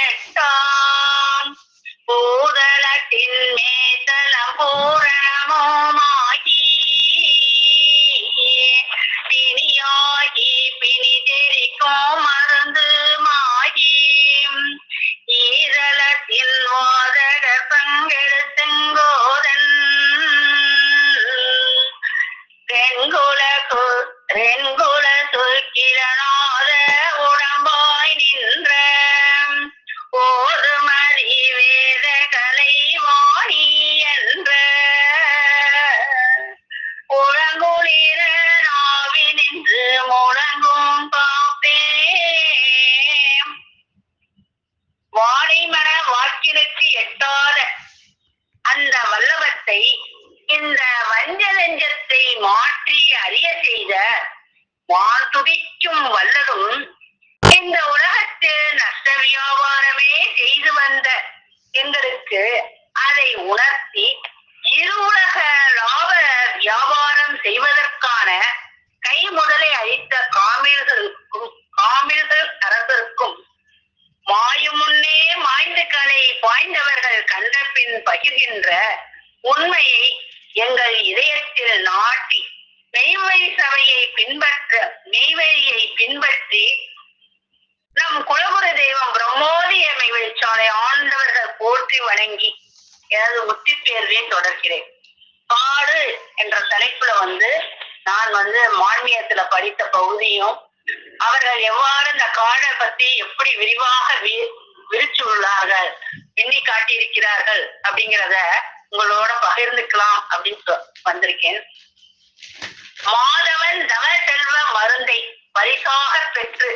எட்டாம் பூதலத்தின் மேதலம் பூரணமுமாகி பிணியாகி பிணி தெரிக்கும் மருந்து மாகி ஈரலத்தின் மோதக பங்கெடுத்துங்கோதன் ரெங்குல சுக்கிரநாத உடம்பாய் நின்ற ஓதுமதி வேத கலை வாணி என்ற உளங்குளிர நாவி நின்று முழங்கும் பாப்பே வாழைமர வாக்கிற்கு எட்டாத அந்த வல்லவத்தை இந்த வஞ்ச நெஞ்சத்தை மாற்றி அறிய செய்த வான்துடிக்கும் வல்லதும் இந்த உலகத்தில் நஷ்ட வியாபாரமே செய்து வந்த எங்களுக்கு அதை உணர்த்தி இரு உலக லாப வியாபாரம் செய்வதற்கான கை முதலை அளித்த காமில்கள் அரசருக்கும் மாயும் முன்னே மாய்ந்த கலை பாய்ந்தவர்கள் கண்ட பின் பகிர்கின்ற உண்மையை எங்கள் இதயத்தில் நாட்டி மெய்வழியை பின்பற்றி நம் குலகுரு தெய்வம் பிரம்மோதிய மெய்வழிச்சாலை ஆண்டவர்கள் போற்றி வணங்கி எனது முத்தி தேர்வை தொடர்கிறேன். காடு என்ற தலைப்புல நான் மான்மியத்துல படித்த பகுதியும் அவர்கள் எவ்வாறு இந்த காடை பத்தி எப்படி விரிவாக விரிச்சுள்ளார்கள் எண்ணி காட்டியிருக்கிறார்கள் அப்படிங்கிறத உங்களோட பகிர்ந்துக்கலாம் அப்படின்னு வந்திருக்கேன். மாதவன் தவ செல்வ மருந்தை பரிசாக பெற்று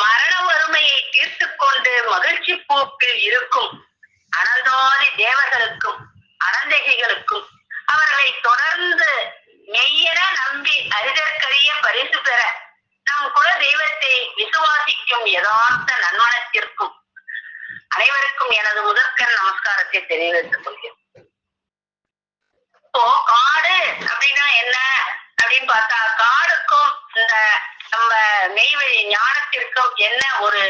மரண வறுமையை தீர்த்து கொண்டு மகிழ்ச்சி பூப்பில் இருக்கும் அனந்தாதி தேவர்களுக்கும் அனந்தகிகளுக்கும் அவர்களை தொடர்ந்து மெய்யென நம்பி அறிதற்கரிய பரிசு பெற நம் குல தெய்வத்தை விசுவாசிக்கும் யதார்த்த நன்மனத்திற்கும் அனைவருக்கும் எனது முதற்கண் நமஸ்காரத்தை தெரிவித்துக் கொள்கிறேன். இப்போ காடு அப்படின்னா என்ன அப்படின்னு பார்த்தா, காடுக்கும் இந்த நம்ம மெய்வழி ஞானத்திற்கும் என்ன ஒரு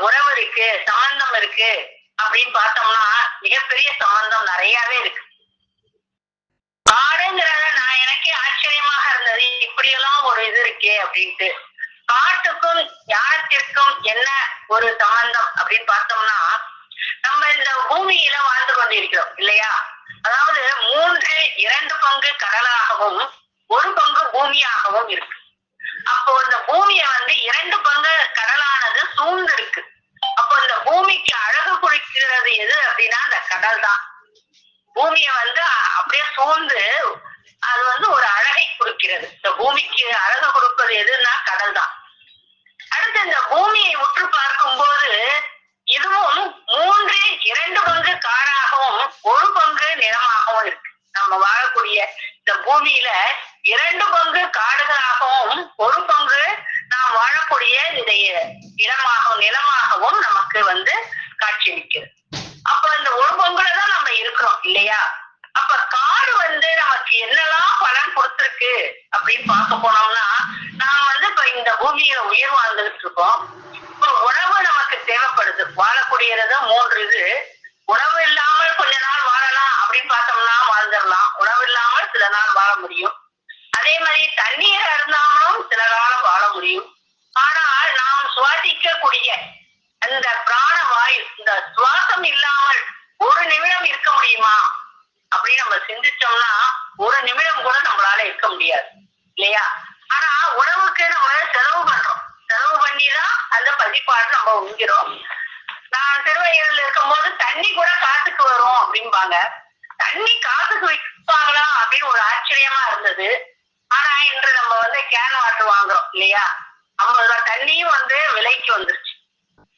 உறவு இருக்கு, சம்பந்தம் இருக்கு அப்படின்னு பார்த்தோம்னா மிகப்பெரிய சம்பந்தம் நிறையவே இருக்கு. காடுங்கிறத நான் எனக்கே ஆச்சரியமாக இருந்தது, இப்படியெல்லாம் ஒரு இது இருக்கே அப்படின்ட்டு. காட்டுக்கும் ஞானத்திற்கும் என்ன ஒரு சம்பந்தம் அப்படின்னு பார்த்தோம்னா, நம்ம இந்த பூமியில வாழ்ந்து கொண்டிருக்கிறோம் இல்லையா? அதாவது 2 பங்கு கடலாகவும் 1 பங்கு பூமியாகவும் இருக்கு. அப்போ இந்த பூமிய 2 பங்கு கடலானது சூழ்ந்து இருக்கு. அப்போ இந்த பூமிக்கு அழகு கொடுக்கிறது எது அப்படின்னா அந்த கடல் தான். பூமிய அப்படியே சூழ்ந்து அது ஒரு அழகை கொடுக்கிறது. இந்த பூமிக்கு அழகு கொடுப்பது எதுன்னா கடல் தான். அடுத்து இந்த பூமியை உற்று பார்க்கும் போது இதுவும் 2 பங்கு காடாகவும் 1 பங்கு நிலமாகவும் இருக்கு. நம்ம வாழக்கூடிய இந்த பூமியில 2 பங்கு காடுகளாகவும் 1 பங்கு நாம் வாழக்கூடிய இந்த நிலமாகவும் நமக்கு காட்சியளிக்கிறது. அப்ப இந்த 1 பங்குலதான் நம்ம இருக்கிறோம் இல்லையா? அப்ப காடு நமக்கு என்னெல்லாம் பலன் கொடுத்திருக்கு அப்படின்னு பார்க்க போனோம்னா, நாம் இப்ப இந்த பூமியில உயிர் வாழ்ந்துகிட்டு இருக்கோம். இப்ப உணவு நமக்கு தேவைப்படுது. வாழக்கூடியது 3 இது. உணவு இல்லாமல் கொஞ்ச நாள் வாழலாம் அப்படின்னு பார்த்தோம்னா வாழ்ந்துடலாம். உணவு இல்லாமல் சில நாள் வாழ முடியும். அதே மாதிரி தண்ணீர் இருந்தாலும் சில காலம் வாழ முடியும். ஆனால் நாம் சுவாசிக்கக்கூடிய அந்த பிராண வாயு, இந்த சுவாசம் இல்லாமல் 1 நிமிடம் இருக்க முடியுமா அப்படின்னு நம்ம சிந்திச்சோம்னா 1 நிமிடம் கூட நம்மளால இருக்க முடியாது இல்லையா? ஆனா உணவுக்கு நம்ம செலவு பண்றோம். செலவு பண்ணிதான் அந்த பதிப்பாடு நம்ம உண்கிறோம். நான் திருவையூர்ல இருக்கும் போது தண்ணி கூட காசுக்கு வரும் அப்படிம்பாங்க. தண்ணி காசுக்கு விற்பாங்களா அப்படின்னு ஒரு ஆச்சரியமா இருந்தது. ஆனா இன்று நம்ம கேன் வாட்டர் வாங்குறோம் இல்லையா? 50 ரூபாய் தண்ணியும் விலைக்கு வந்துருச்சு.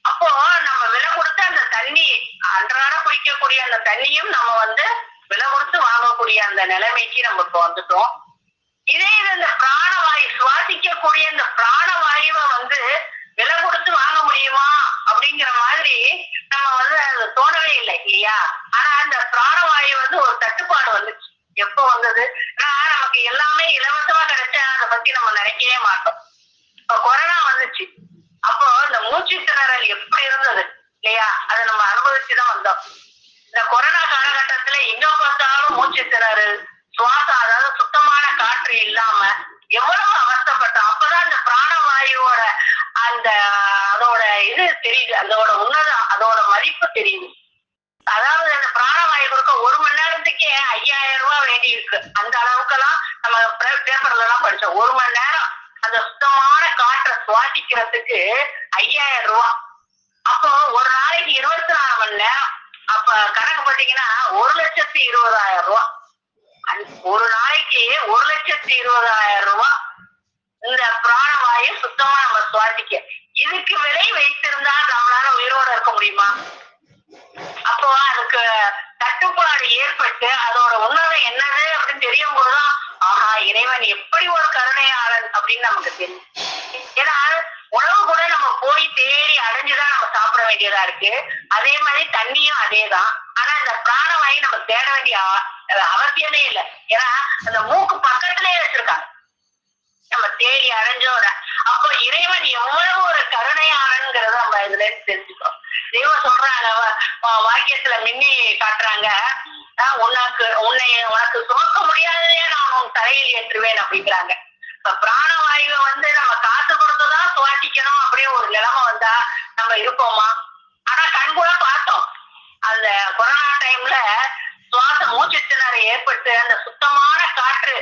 அப்போ நம்ம விலை கொடுத்து அந்த தண்ணி அன்றாட குடிக்கக்கூடிய அந்த தண்ணியும் நம்ம விலை கொடுத்து வாங்கக்கூடிய அந்த நிலைமைக்கு நம்ம இப்போ வந்துட்டோம். இதே இந்த பிராணவாயு சுவாசிக்கக்கூடிய இந்த பிராணவாயுவை விலை கொடுத்து வாங்க முடியுமா அப்படிங்கிற மாதிரி நம்ம அது தோணவே இல்லை இல்லையா? ஆனா அந்த பிராணவாயு ஒரு தட்டுப்பாடு வந்துச்சு. எப்போ வந்தது? நமக்கு எல்லாமே இலவசமா கிடைச்சா அதை பத்தி நம்ம நினைக்கவே மாட்டோம். இப்ப கொரோனா வந்துச்சு. அப்போ இந்த மூச்சு திணறல் எப்படி இருந்தது? கொரோனா காலகட்டத்துல எங்க பார்த்தாலும் மூச்சு திணறு, சுவாசம், அதாவது சுத்தமான காற்று இல்லாம எவ்வளவு அவஸ்தைப்பட்டோம். அப்பதான் அந்த பிராணவாயுவோட அந்த அதோட இது தெரியுது, அதோட உன்னதம், அதோட மதிப்பு தெரியுது. அதாவது அந்த பிராணவாயு கொடுக்க 1 மணி நேரத்துக்கே 5000 ரூபாய் வேண்டி இருக்கு. அந்த அளவுக்கெல்லாம் நம்ம பேப்பர்ல எல்லாம் படிச்சோம். 1 மணி நேரம் அந்த சுத்தமான காற்றை சுவாசிக்கிறதுக்கு 5000 ரூபாய். அப்போ ஒரு நாளைக்கு 24 மணி நேரம், அப்ப கணக்கு பார்த்தீங்கன்னா 1,20,000 ரூபாய். ஒரு நாளைக்கு 1,20,000 ரூபாய் இந்த பிராணவாயு சுத்தமா நம்ம சுவாசிக்க. இதுக்கு விலை வைத்திருந்தா நம்மளால உயிரோட இருக்க முடியுமா? அப்போ அதுக்கு தட்டுப்பாடு ஏற்பட்டு அதோட உணர்வு என்னது அப்படின்னு தெரியும் போதுதான் ஆஹா, இறைவன் எப்படி ஒரு கருணையாளன் அப்படின்னு நமக்கு தெரியும். ஏன்னா உணவு கூட நம்ம போய் தேடி அடைஞ்சுதான் நம்ம சாப்பிட வேண்டியதா இருக்கு. அதே மாதிரி தண்ணியும் அதேதான். ஆனா இந்த பிராணவாயு நம்ம தேட வேண்டிய அவசியமே இல்லை. ஏன்னா அந்த மூக்கு பக்கத்திலேயே வச்சிருக்காங்க, நம்ம தேடி அடைஞ்சோட. அப்போ இறைவன் எவ்வளவு ஒரு கருணையாளன்ங்கிறத நம்ம இதுல இருந்து தெரிஞ்சுக்கிறோம். தெய்வம் சொல்றாங்க, வாக்கியத்துல மின்னி காட்டுறாங்க, உனக்கு சுமக்க முடியாததே நான் உன் தலையில் ஏற்றுவேன் அப்படிங்கிறாங்க. இப்ப பிராணவாயுவை நம்ம காசு கொடுத்துதான் சுவாசிக்கணும் அப்படின்னு ஒரு நிலைமை வந்தா நம்ம இருப்போமா? ஆனா கண் கூட பார்த்தோம், அந்த கொரோனா டைம்ல சுவாச மூச்சு திணறல் ஏற்பட்டு அந்த சுத்தமான காற்று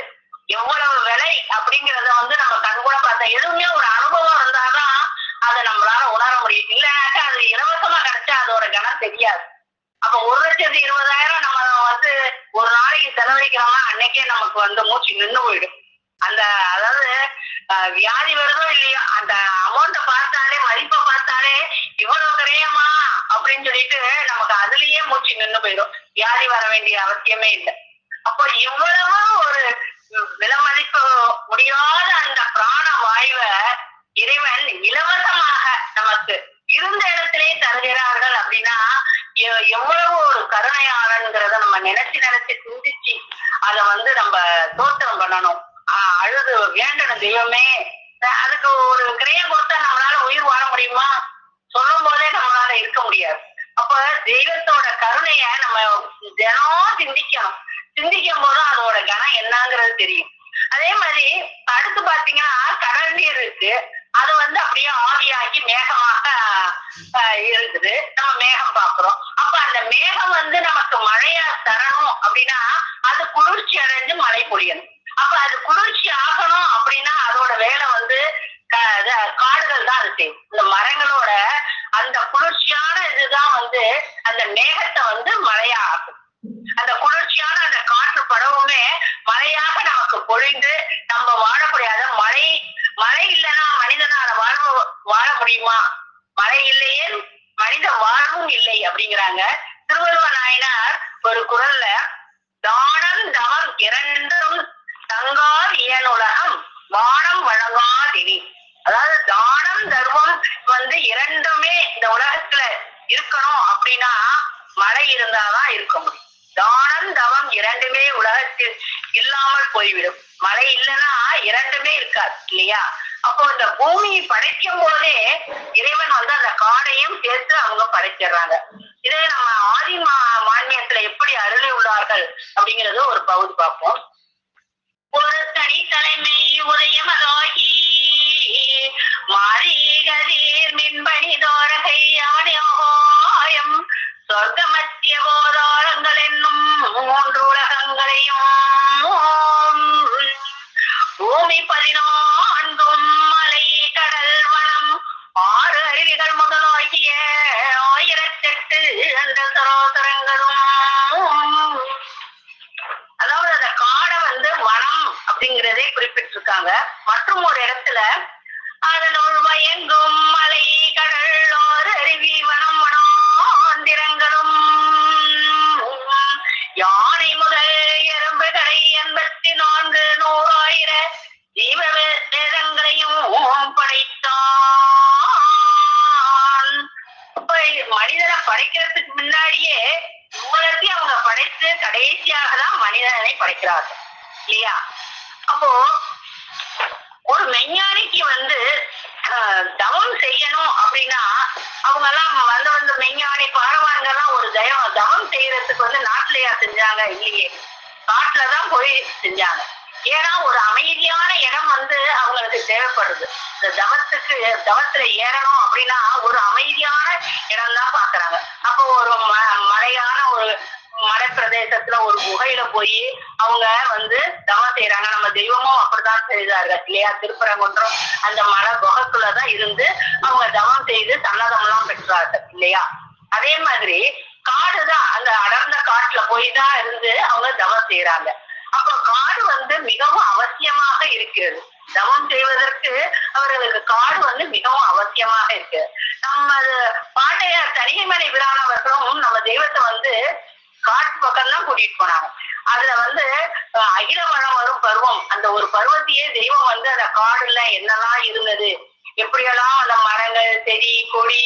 எவ்வளவு விலை அப்படிங்கறத நம்ம கண் கூட பார்த்தோம். எதுவுமே ஒரு அனுபவம் இருந்தாதான் அதை நம்மளால உணர முடியும். இல்லைனாக்கா அது இலவசமா கிடைச்சா அதோட கணம் தெரியாது. அப்ப 1,20,000 நம்ம ஒரு நாளைக்கு செலவழிக்கிறோம்னா அன்னைக்கே நமக்கு மூச்சு நின்று போயிடும். அந்த அதாவது வியாதி வருதோ இல்லையோ அந்த அமௌண்ட்டை பார்த்தாலே, மதிப்பை பார்த்தாலே இவ்வளவு கிரயமா அப்படின்னு சொல்லிட்டு நமக்கு அதுலயே மூச்சு நின்று போயிடும். வியாதி வர வேண்டிய அவசியமே இல்லை. அப்போ இவ்வளவு ஒரு விலைமதிப்பு முடியாத அந்த பிராண வாயுவை இறைவன் இலவசமாக நமக்கு இருந்த இடத்திலே தருகிறார்கள் அப்படின்னா எவ்வளவு ஒரு கருணையாளன்கிறத நம்ம நினைச்சு சிந்திச்சு அதை நம்ம தோற்றம் பண்ணணும். அழுது வேண்டணும், தெய்வமே அதுக்கு ஒரு கிரயம் கொடுத்தா நம்மளால உயிர் வாழ முடியுமா? சொல்லும் போதே நம்மளால இருக்க முடியாது. அப்ப தெய்வத்தோட கருணைய நம்ம தினம் சிந்திக்கணும். சிந்திக்கும் போதும் அதோட கணம் என்னங்கிறது தெரியும். அதே மாதிரி அடுத்து பாத்தீங்கன்னா கடல் நீர் இருக்கு, அது அப்படியே ஆவியாகி மேகமாக இருக்குது. நம்ம மேகம் பாக்குறோம். அப்ப அந்த மேகம் நமக்கு மழையா தரணும் அப்படின்னா அது குளிர்ச்சி அடைஞ்சு மழை பொழியணும். அப்ப அது குளிர்ச்சி ஆகணும் அப்படின்னா அதோட வேலை காடுகள் தான் அது செய்யும். இந்த மரங்களோட அந்த குளிர்ச்சியான இதுதான் அந்த மேகத்தை மழையா ஆகும். அந்த குளிர்ச்சியான அந்த காற்று படவுமே மழையாக நமக்கு பொழிந்து நம்ம வாழக்கூடிய மழை இல்லைன்னா மனிதனால வாழ முடியுமா? மழை இல்லையே மனித வாழ்வும் இல்லை அப்படிங்கிறாங்க. திருவள்ளுவ நாயனார் ஒரு குறள்ல தானம் தவம் இரண்டும் தங்கார் இயனுலகம் வானம் வழங்காதினி, அதாவது தானம் தர்மம் இரண்டுமே இந்த உலகத்துல இருக்கணும் அப்படின்னா மழை இருந்தாதான் இருக்க முடியும். தானம் தவம் இரண்டுமே உலகத்தில் இல்லாமல் போய்விடும். மழை இல்லைன்னா இரண்டுமே இருக்காது இல்லையா? அப்போ இந்த பூமியை படைக்கும் போதே இறைவன் அந்த காடையும் சேர்த்து அவங்க படைச்சிடுறாங்க. இதே நம்ம ஆதி மான்மியத்துல எப்படி அருளி உள்ளார்கள் அப்படிங்கிறது ஒரு பகுதி பார்ப்போம். ஒரு தனி தலைமை உதயமதாகி மாரிகதீர் மின்பணி தோரகை அவனியோயம் சொர்க்கமத்திய போதாரங்கள் என்னும் 3 உலகங்களையும் பூமி 14 மலை கடல் வனம் 6 அருவிகள் முதலாகிய 1008 அந்த சரோசரங்களும், அதாவது அந்த காடை வனம் அப்படிங்கிறதே குறிப்பிட்டிருக்காங்க. மற்றும் ஒரு இடத்துல அதனுள் வயங்கும் மலை கடல் 6 அருவி வனம் வனாந்திரங்களும் யானை முதல் எறும்பு கடை 84 100,000 ஜீவ வேதங்களையும் படைத்தான். அப்ப மனிதனை படைக்கிறதுக்கு முன்னாடியே உலகத்தையும் அவங்க படைத்து கடைசியாக தான் மனிதனை படைக்கிறார்கள் இல்லையா? அப்போ ஒரு மெஞ்ஞானிக்கு தவம் செய்யணும் அப்படின்னா அவங்க எல்லாம் வந்து மெஞ்ஞானி பகவான்கெல்லாம் ஒரு தவம் செய்யறதுக்கு நாட்டுலயா செஞ்சாங்க? இல்லையே, காட்டுலதான் போய் செஞ்சாங்க. ஏன்னா ஒரு அமைதியான இடம் அவங்களுக்கு தேவைப்படுது. இந்த தவத்துல ஏறணும் அப்படின்னா ஒரு அமைதியான இடம் தான் பாக்குறாங்க. அப்போ ஒரு மலையான ஒரு மலை பிரதேசத்துல ஒரு குகையில போய் அவங்க தவம் செய்யறாங்க. நம்ம தெய்வமும் அப்படித்தான் செய்தார்கள் இல்லையா? திருப்பரங்குன்றம் அந்த மலை குகைக்குள்ளதான் இருந்து அவங்க தவம் செய்து சன்னதம் எல்லாம் பெற்றார்கள் இல்லையா? அதே மாதிரி காடுதான், அந்த அடர்ந்த காட்டுல போய் தான் இருந்து அவங்க தவம் செய்யறாங்க. அப்ப காடு மிகவும் அவசியமாக இருக்கிறது. தவம் செய்வதற்கு அவர்களுக்கு காடு மிகவும் அவசியமாக இருக்கு. நம்ம பாண்டிய தனிமலை விரானவர்களும் நம்ம தெய்வத்தை காட்டு பக்கம் தான் கூட்டிட்டு போனாங்க. அதுல அகில வளம் வரும் பருவம், அந்த ஒரு பருவத்தையே தெய்வம் அந்த காடுல என்னெல்லாம் இருந்தது, எப்படியெல்லாம் அந்த மரங்கள் செடி கொடி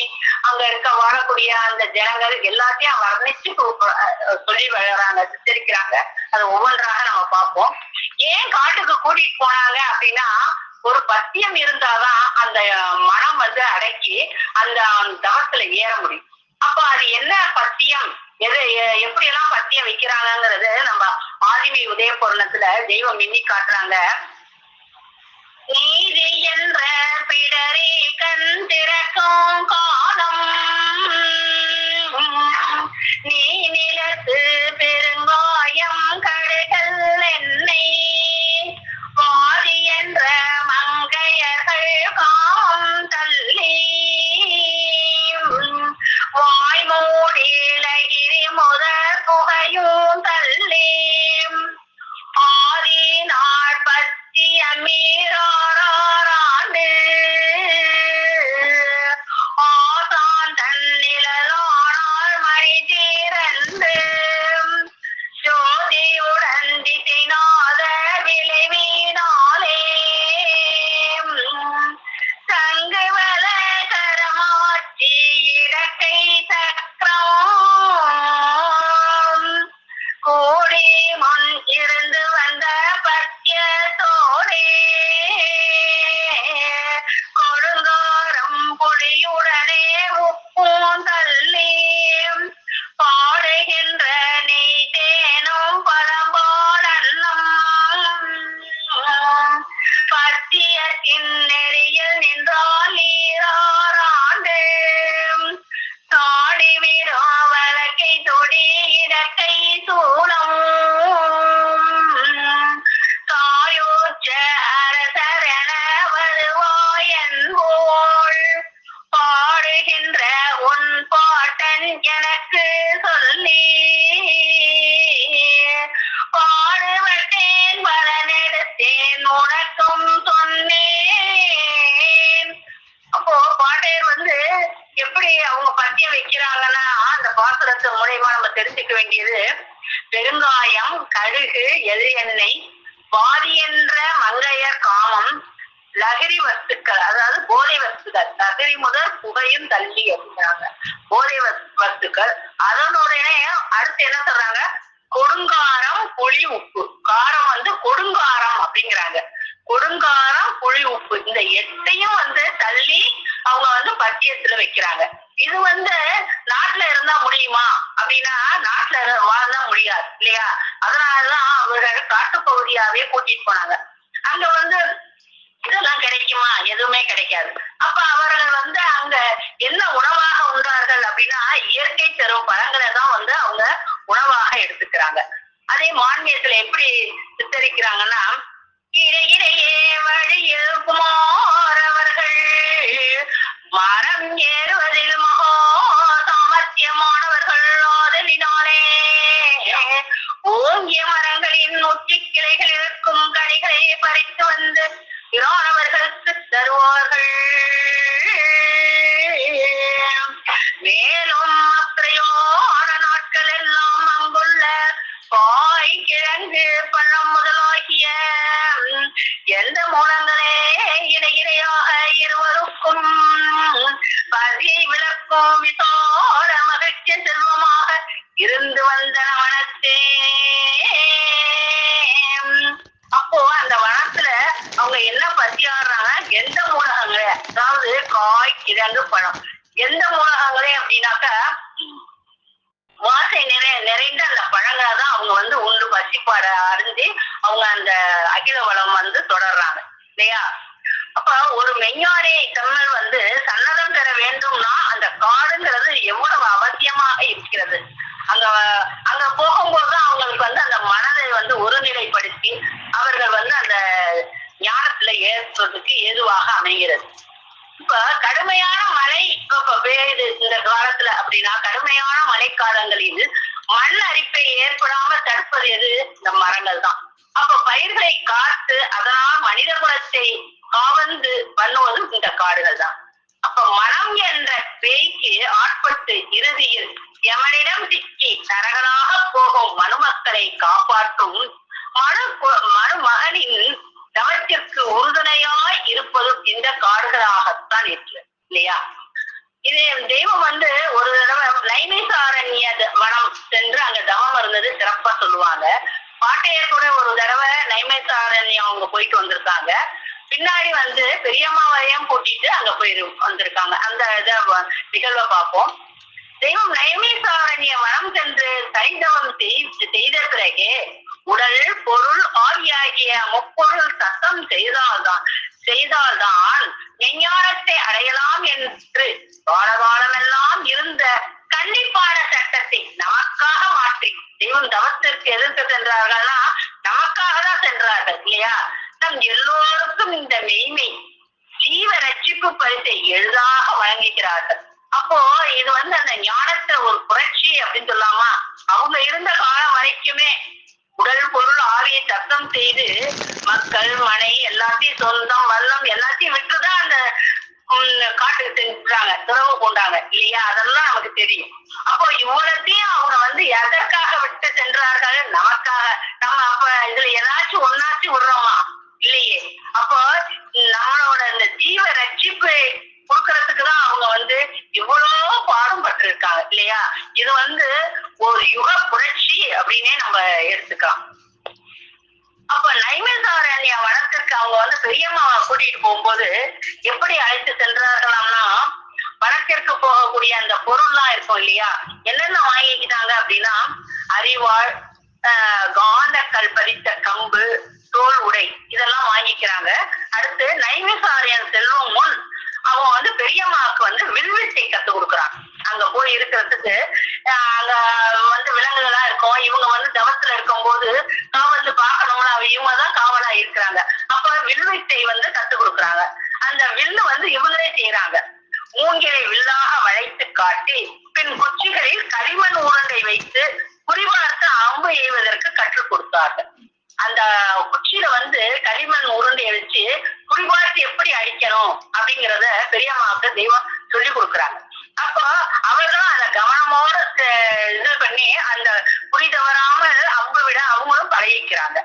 அங்க இருக்க வாழக்கூடிய அந்த ஜனங்கள் எல்லாத்தையும் வர்ணிச்சு சொல்லி வளர்றாங்க, சித்தரிக்கிறாங்க. அது ஒவ்வொன்றாக நம்ம பார்ப்போம். ஏன் காட்டுக்கு கூட்டிட்டு போனாங்க அப்படின்னா ஒரு பத்தியம் இருந்தாதான் அந்த மனம் அடக்கி அந்த தவத்துல ஏற முடியும். அப்ப அது என்ன பத்தியம், எப்படி எல்லாம் பத்தியம் வைக்கிறாங்கிறது நம்ம ஆதிமை உதய புராணத்துல தெய்வம் மின்னி காட்டுறாங்க. நீதி என்ற பிடரி கண் திறக்கும் காலம், நீ நிலத்து பெருங்காயம் கடுகள் எண்ணெய், வாதி என்ற மங்கையர்கள் காமம் தள்ளி, வாய்மூடிலகிரி முதற் புகையும் தள்ளி, ஆதி நாள் பத்திய மீறாராண்டு, ஆசான் தன்னிலானால் மணி தீரந்து, ஜோதியுடன் திசைநாத விளைவினாலே, சங்கு வல கரமாட்சி இடக்கை சக்கரம், கோடி முன் இருந்து வந்த பத்தியத்தோடே, கொடுங்காரம் புலியுடனே உப்பும் தள்ளி, பாடுகின்ற நெய் தேனும் பழம்பாலன்னம், பத்தியத்தின் நெறியில் நின்றால் நீராராண்டு, தாடி விடும் வழக்கை தொடி இடக்கை சூளம், காயூச்ச அரசரென வருவாயன்போல், பாடுகின்ற உன் பாட்டன் எனக்கு சொல்லி, பாடுபட்டேன் பலனெடுத்தேன் உனக்கும் சொன்னேன். அப்போ பாட்டையர் எப்படி அவங்க பத்தியம் வைக்கிறாங்கன்னா அந்த பாசுரத்து மூலமா நம்ம தெரிஞ்சுக்க வேண்டியது, பெருங்காயம் கடுகு எண்ணெய், வாதி என்ற மங்கையர் காமம், லகரி வஸ்துக்கள் அதாவது போதை வஸ்துக்கள், லகரி முதல் புகையும் தள்ளி அப்படிங்கிறாங்க. போதை வஸ்துக்கள் அதனுடைய அடுத்து என்ன சொல்றாங்க, கொடுங்காரம் புளி உப்பு, காரம் கொடுங்காரம் அப்படிங்கிறாங்க. கொடுங்காரம் புளி உப்பு இந்த எட்டையும் தள்ளி அவங்க பத்தியத்துல வைக்கிறாங்க. இது நாட்டுல இருந்தா முடியுமா அப்படின்னா நாட்டுல வாழ்ந்தா முடியாது இல்லையா? அதனாலதான் அவர்கள் காட்டுப்பகுதியாவே கூட்டிட்டு போனாங்க. அங்க இதெல்லாம் கிடைக்குமா? எதுவுமே கிடைக்காது. அப்ப அவர்கள் அங்க என்ன உணவாக உண்டார்கள் அப்படின்னா இயற்கை தரும் பழங்களை தான் அவங்க உணவாக எடுத்துக்கிறாங்க. அதே மான்மியத்துல எப்படி சித்தரிக்கிறாங்கன்னா, இடையிடையே வழியில் குமார் அவர்கள் மரம் ஏறுவதில் மகா சாமர்த்தியமானவர்கள் ஆதலினாலே, ஓங்கிய மரங்களின் உச்சி கிளைகள் இருக்கும் கனிகளை பறித்து இரானவர்களுக்கு தருவார்கள். மேலும் அத்தையான நாட்கள் எல்லாம் அங்குள்ள காய் கிழங்கு பழம் முதலாகிய எந்த மூலங்களே இணையாக இருவருக்கும் பசியை விளக்கும் விசார மகிழ்ச்சி செல்வமாக இருந்து வந்த வனத்தே. அப்போ அந்த வனத்துல அவங்க என்ன பசியாடுறாங்க, எந்த மூலகங்களை, அதாவது காய் கிழங்கு பழம் எந்த மூலகங்களே அப்படின்னாக்க வாசை நிறைந்த அந்த பழங்களை தான் அவங்க வந்து உண்டு பசிப்பாட அறிஞ்சு அவங்க அந்த அகில வளம் வந்து தொடர்றாங்க இல்லையா. அப்ப ஒரு மெஞ்ஞானி செம்மல் வந்து சன்னதம் பெற வேண்டும்னா அந்த காடுங்கிறது எவ்வளவு அவசியமாக இருக்கிறது. அங்க அங்க போகும்போதுதான் அவங்களுக்கு வந்து அந்த மனதை வந்து ஒருநிலைப்படுத்தி அவர்கள் வந்து அந்த ஞானத்துல ஏற்படுறதுக்கு ஏதுவாக அமைகிறது. இப்ப கடுமையான மழை இப்ப பெய்யுது இந்த காலத்துல அப்படின்னா கடுமையான மழைக்காலங்களில் மண் அரிப்பை ஏற்படாம தடுப்பது எது? இந்த மரங்கள் தான். அப்ப பயிர்களை காத்து அதனால் மனித குலத்தை காவந்து பண்ணுவது இந்த காடுகள் தான். அப்ப மனம் என்ற பேய்க்கு ஆட்பட்டு இறுதியில் எமனிடம் சிக்கி நரகனாக போகும் மனுமக்களை காப்பாற்றும் மனுமகனின் தவத்திற்கு உறுதுணையாய் இருப்பதும் இந்த காடுகளாகத்தான் இருக்கு இல்லையா. இது தெய்வம் வந்து ஒரு தடவை நைமிசாரண்ய வனம் சென்று அங்க தவம் இருந்தது சிறப்பா சொல்லுவாங்க. பாட்டையர் கூட ஒரு தடவை நைமிசாரண்யம் அவங்க போயிட்டு வந்திருக்காங்க. பின்னாடி வந்து பெரியம்மாவையும் கூட்டிட்டு அங்க வந்திருக்காங்க. அந்த நிகழ்வை பார்ப்போம். தெய்வம் நைமிசாரண்ய வனம் சென்று தரிதவம் செய்த பிறகு உடல் பொருள் ஆவியாகிய முப்பொருள் சத்தம் செய்தால்தான் மெஞ்ஞானத்தை அடையலாம் என்று காலகாலமெல்லாம் இருந்த கண்டிப்பான சட்டத்தை நமக்காக மாற்றி தெய்வம் தவத்திற்கு எதிர்த்து சென்றார்கள்னா நமக்காக தான் சென்றார்கள் இல்லையா. நம் எல்லோருக்கும் இந்த மெய்மை ஜீவ ரட்சிப்பு பரிசை எளிதாக வழங்குகிறார்கள். அப்போ இது வந்து அந்த ஞானத்தை ஒரு புரட்சி அப்படின்னு சொல்லாமா. அவங்க இருந்த காலம் வரைக்குமே உடல் பொருள் ஆவியை தத்தம் செய்து மக்கள் மனை எல்லாத்தையும் சொந்தம் வல்லம் எல்லாத்தையும் விட்டுதான் அந்த காட்டுக்கு செஞ்சுட்டாங்க, துறவு கொண்டாங்க இல்லையா. அதெல்லாம் நமக்கு தெரியும். அப்போ இவ்வளத்தையும் அவங்க வந்து எதற்காக விட்டு சென்றார்கள்? நமக்காக. நம்ம அப்ப இதுல ஏதாச்சும் ஒன்னாச்சும் விடுறோமா? இல்லையே. அப்போ நம்மளோட இந்த ஜீவ ரட்சிப்பு கொடுக்கறதுக்குதான் அவங்க வந்து இவ்வளவு பாடுபட்டு இருக்காங்க இல்லையா. இது வந்து ஒரு யுக புரட்சி அப்படின்னே நம்ம எடுத்துக்கலாம். அப்ப நைமிசாரண்ய வனத்திற்கு அவங்க வந்து பெரியம்மாவை கூட்டிட்டு போகும்போது எப்படி அழைத்து சென்றார்களாம்னா வனத்திற்கு போகக்கூடிய அந்த பொருள்லாம் இருக்கும் இல்லையா. என்னென்ன வாங்கிக்கிட்டாங்க அப்படின்னா அரிவாள், காந்தக்கல் பதித்த கம்பு, தோல் உடை இதெல்லாம் வாங்கிக்கிறாங்க. அடுத்து நைமிசாரண்யம் செல்லும் முன் அவங்க வந்து பெரியம்மாவுக்கு வந்து வில்வித்தை கத்து கொடுக்குறாங்க. அங்க போய் இருக்கிறதுக்கு அங்க வந்து விலங்குகளா இருக்கும். இவங்க வந்து தவத்துல இருக்கும் போது காவல் பார்க்கணும்னு இவங்கதான் காவலா இருக்கிறாங்க. அப்ப வில்வித்தை வந்து கத்து கொடுக்குறாங்க. அந்த வில்லு வந்து இவங்களே செய்யறாங்க. மூங்கிலை வில்லாக வளைத்து காட்டி பின் குச்சிகளில் களிமண் உருண்டை வைத்து குறிபார்த்து அம்பு எய்வதற்கு கற்றுக் கொடுத்தார்கள். அந்த குச்சியில வந்து களிமண் உருண்டையை வச்சு குறிபார்த்து எப்படி அடிக்கணும் அப்படிங்கிறத பெரியம்மாவுக்கு தெய்வம் சொல்லி கொடுக்குறாங்க. அப்போ அவர்களும் அதை கவனமோட இது பண்ணி அந்த குறி தவறாமல் அம்பு விட அவங்களும் பழகிக்கிறாங்க.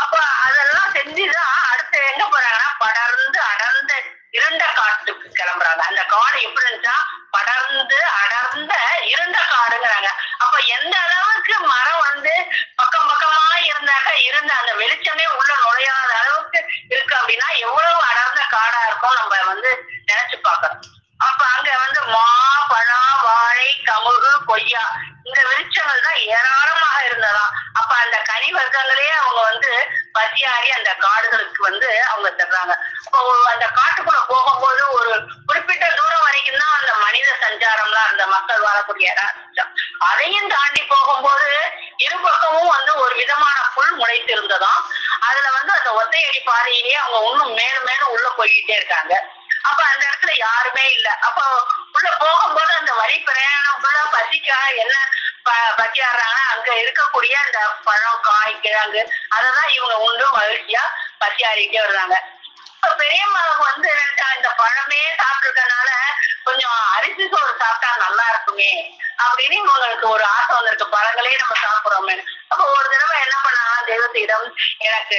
அப்ப அதெல்லாம் செஞ்சுதான் அடுத்து எங்க போறாங்கன்னா படர்ந்து அடர்ந்த இருண்ட காட்டுக்கு கிளம்புறாங்க. அந்த காடு எப்படி இருந்துச்சா படர்ந்து அடர்ந்த இருண்ட காடுங்கிறாங்க. அப்ப எந்த அளவுக்கு மரம் வந்து பக்கம் பக்கமா இருந்தாக்க இருந்த அந்த வெளிச்சமே உள்ள நுழையாத அளவுக்கு இருக்கு அப்படின்னா எவ்வளவு அடர்ந்த காடா இருக்கும் நம்ம வந்து நினைச்சு பார்க்கணும். அப்ப அங்க வந்து மா, பழம், வாழை, கமுகு, கொய்யா இந்த விருட்சங்கள் தான் ஏராளமாக இருந்ததாம். அப்ப அந்த கனி வர்க்கங்களே அவங்க வந்து பசியாறி அந்த காடுகளுக்கு வந்து அவங்க தர்றாங்க. அப்போ அந்த காட்டுக்குள்ள போகும்போது ஒரு குறிப்பிட்ட தூரம் வரைக்கும் தான் அந்த மனித சஞ்சாரம்லாம் அந்த மக்கள் வாழக்கூடிய இடம். அதையும் தாண்டி போகும்போது இரு பக்கமும் வந்து ஒரு விதமான புல் முளைத்து இருந்ததாம். அதுல வந்து அந்த ஒத்தையடி பாதையிலேயே அவங்க இன்னும் மேலும் மேலும் உள்ள போய்கிட்டே இருக்காங்க. அப்ப அந்த இடத்துல யாருமே இல்ல. அப்ப உள்ள போகும்போது அந்த வழி பிரயாணம் ஃபுல்லா பசிக்காக என்ன பசியாடுறாங்கன்னா அங்க இருக்கக்கூடிய அந்த பழம், காய், கிழங்கு அதெல்லாம் இவங்க உண்டு மகிழ்ச்சியா பசியாடிட்டே வருவாங்க. இப்ப பெரியம்மாவுக்கு வந்து இந்த பழமே சாப்பிட்டுருக்கனால கொஞ்சம் அரிசி சோறு சாப்பிட்டா நல்லா இருக்குமே அப்படின்னு இவங்களுக்கு ஒரு ஆசை வந்திருக்கு. பழங்களே நம்ம சாப்பிடுறோமே. அப்ப ஒரு தடவை என்ன பண்ணாங்க தெய்வத்திடம், எனக்கு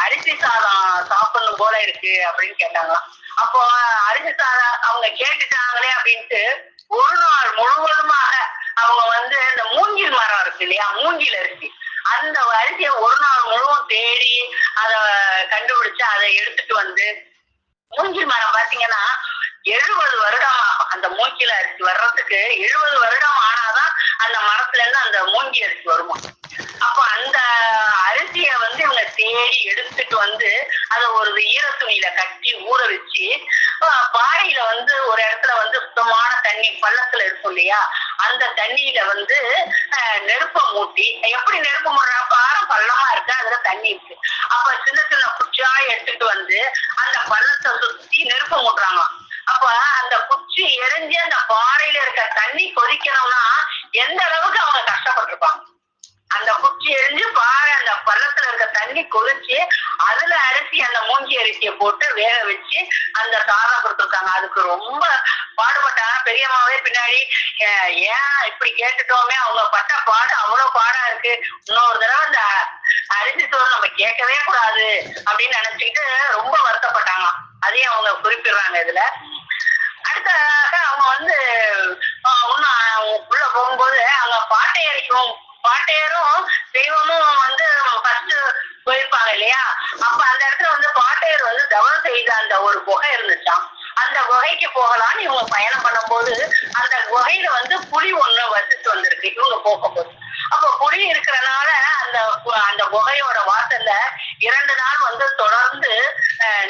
அரிசி சாதம் சாப்பிடணும் போல இருக்கு அப்படின்னு கேட்டாங்களாம். அப்போ அரிசி சாதம் அவங்க கேட்டுட்டாங்களே அப்படின்ட்டு ஒரு நாள் முழுவதுமாக அவங்க வந்து இந்த மூங்கில் மரம் இருக்கு இல்லையா, மூங்கில் அரிசி, அந்த அரிசியை ஒரு நாள் முழுவதும் தேடி அதை கண்டுபிடிச்சு அதை எடுத்துட்டு வந்து மூங்கில் மரம் பாத்தீங்கன்னா 70 வருடமா அந்த மூங்கில் அரிசி வர்றதுக்கு 70 வருடம் ஆனாதான் அந்த மரத்துல இருந்து அந்த மூங்கி அரிசி வருமா. அப்ப அந்த அரிசிய வந்து இவங்க தேடி எடுத்துட்டு வந்து அதை ஒரு ஈர துணியில கட்டி ஊற வச்சு பாறையில வந்து ஒரு இடத்துல வந்து சுத்தமான தண்ணி பள்ளத்துல இருக்கும் இல்லையா, அந்த தண்ணியில வந்து நெருப்ப மூட்டி, எப்படி நெருப்பு மூடுறா, பாரம் பள்ளமா இருக்கு, அதுல தண்ணி இருக்கு. அப்ப சின்ன சின்ன குச்சியா எடுத்துட்டு வந்து அந்த பள்ளத்தை சுத்தி நெருப்பு மூட்டுறாங்களாம். அப்ப அந்த குச்சி எரிஞ்சு அந்த பாறையில இருக்க தண்ணி கொதிக்கணும்னா எந்த அளவுக்கு அவங்க கஷ்டப்பட்டிருப்பாங்க. அந்த குச்சி எரிஞ்சு பாறை அந்த பள்ளத்துல இருக்க தண்ணி கொதிச்சு அதுல அரிசி, அந்த மூங்கி அரிசியை போட்டு வேக வச்சு அந்த சாதம் கொடுத்துருக்காங்க. அதுக்கு ரொம்ப பாடுபட்டாங்க. பெரியம்மாவே பின்னாடி ஏன் இப்படி கேட்டுட்டோமே, அவங்க பட்ட பாடு அவ்வளவு பாடா இருக்கு, இன்னொரு தடவை அந்த அரிசி சோறு நம்ம கேட்கவே கூடாது அப்படின்னு நினைச்சுக்கிட்டு ரொம்ப வருத்தப்பட்டாங்க. அதையும் அவங்க குறிப்பிடுறாங்க இதுல. அடுத்ததாக அவங்க வந்து உள்ள போகும்போது அங்க பாட்டையரும் தெய்வமும் வந்து ஃபர்ஸ்ட் போயிருப்பாங்க இல்லையா. அப்ப அந்த இடத்துல வந்து பாட்டையர் வந்து தவம் செய்த அந்த ஒரு குகை இருந்துச்சாம். அந்த குகைக்கு போகலான்னு இவங்க பயணம் பண்ணும்போது அந்த குகையில வந்து புலி ஒண்ணு வசித்து வந்திருக்கு இவங்க போகும்போது. அப்போ புலி இருக்கிறனால அந்த குகையோட வாசல்ல 2 நாள் வந்து தொடர்ந்து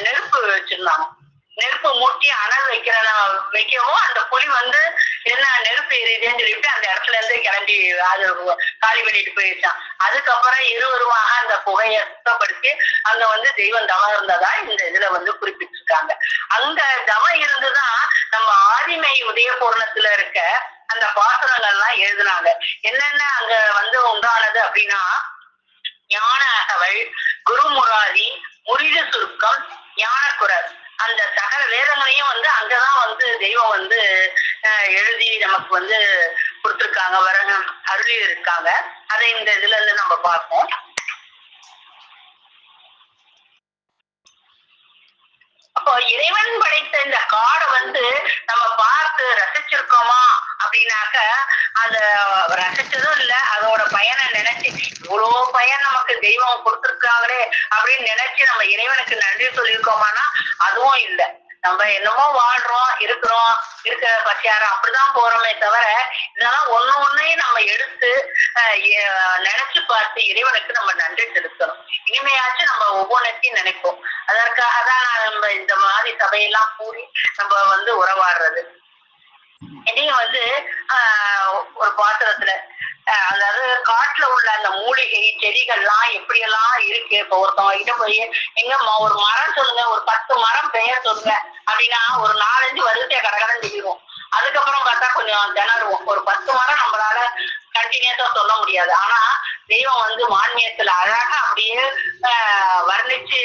நெருப்பு வச்சிருந்தாங்க. நெருப்பு மூட்டி அனல் வைக்கவும் அந்த புலி வந்து என்ன நெருப்பு எரியுதுன்னு சொல்லிட்டு அந்த இடத்துல இருந்து கிளம்பி அது காலி பண்ணிட்டு போயிடுச்சான். அதுக்கப்புறம் இருவருமாக அந்த புகையை சுத்தப்படுத்தி அங்க வந்து தெய்வம் தவம் இருந்ததா இந்த இதுல வந்து குறிப்பிட்டிருக்காங்க. அங்க தவம் இருந்துதான் நம்ம ஆதிமை உதயபூர்ணத்துல இருக்க அந்த பாசுரங்கள்லாம் எழுதினாங்க. என்னென்ன அங்க வந்து உண்டானது அப்படின்னா, ஞான அகவல், குருமுராதி, முறிது சுருக்கம், ஞானக்குரல், அந்த சகல வேதங்களையும் வந்து அங்கதான் வந்து தெய்வம் வந்து எழுதி நமக்கு வந்து கொடுத்துருக்காங்க, அருளி இருக்காங்க. அதை இந்த இதுல இருந்து நம்ம பார்ப்போம். அப்போ இறைவன் படைத்த இந்த காடை வந்து நம்ம பார்த்து ரசிச்சிருக்கோமா அப்படின்னாக்க அத ரசிச்சதும் இல்ல. அதோட பயனை நினைச்சு இவ்வளவு பயன் நமக்கு தெய்வம் கொடுத்துருக்காங்களே அப்படின்னு நினைச்சு நம்ம இறைவனுக்கு நன்றி சொல்லியிருக்கோமானா அதுவும் இல்லை. நம்ம என்னமோ வாழ்றோம், இருக்க பசியாரம் அப்படிதான் போறோமே தவிர இதெல்லாம் ஒண்ணையும் நம்ம எடுத்து நினைச்சு பார்த்து இறைவனுக்கு நம்ம நன்றி செலுத்தணும். இனிமையாச்சும் நம்ம ஒவ்வொன்றையும் நினைப்போம். அதற்காக தான் நம்ம இந்த மாதிரி சபையெல்லாம் கூடி நம்ம வந்து உறவாடுறது. இதையும் வந்து ஒரு பாத்திரத்துல அதாவது காட்டுல உள்ள அந்த மூலிகை செடிகள்லாம் எப்படியெல்லாம் இருக்கு. இப்ப ஒருத்தவங்க கிட்ட போய் எங்கம்மா ஒரு மரம் சொல்லுங்க, ஒரு 10 மரம் பெயர் சொல்லுங்க அப்படின்னா ஒரு 4-5 வரிசையை கடகடன்னு சொல்லிடுவோம். அதுக்கப்புறம் பார்த்தா கொஞ்சம் திணறுவோம். ஒரு 10 மரம் நம்மளால கண்டினியூஸா சொல்ல முடியாது. ஆனா தெய்வம் வந்து மான்மியத்துல அழகா அப்படியே வர்ணிச்சு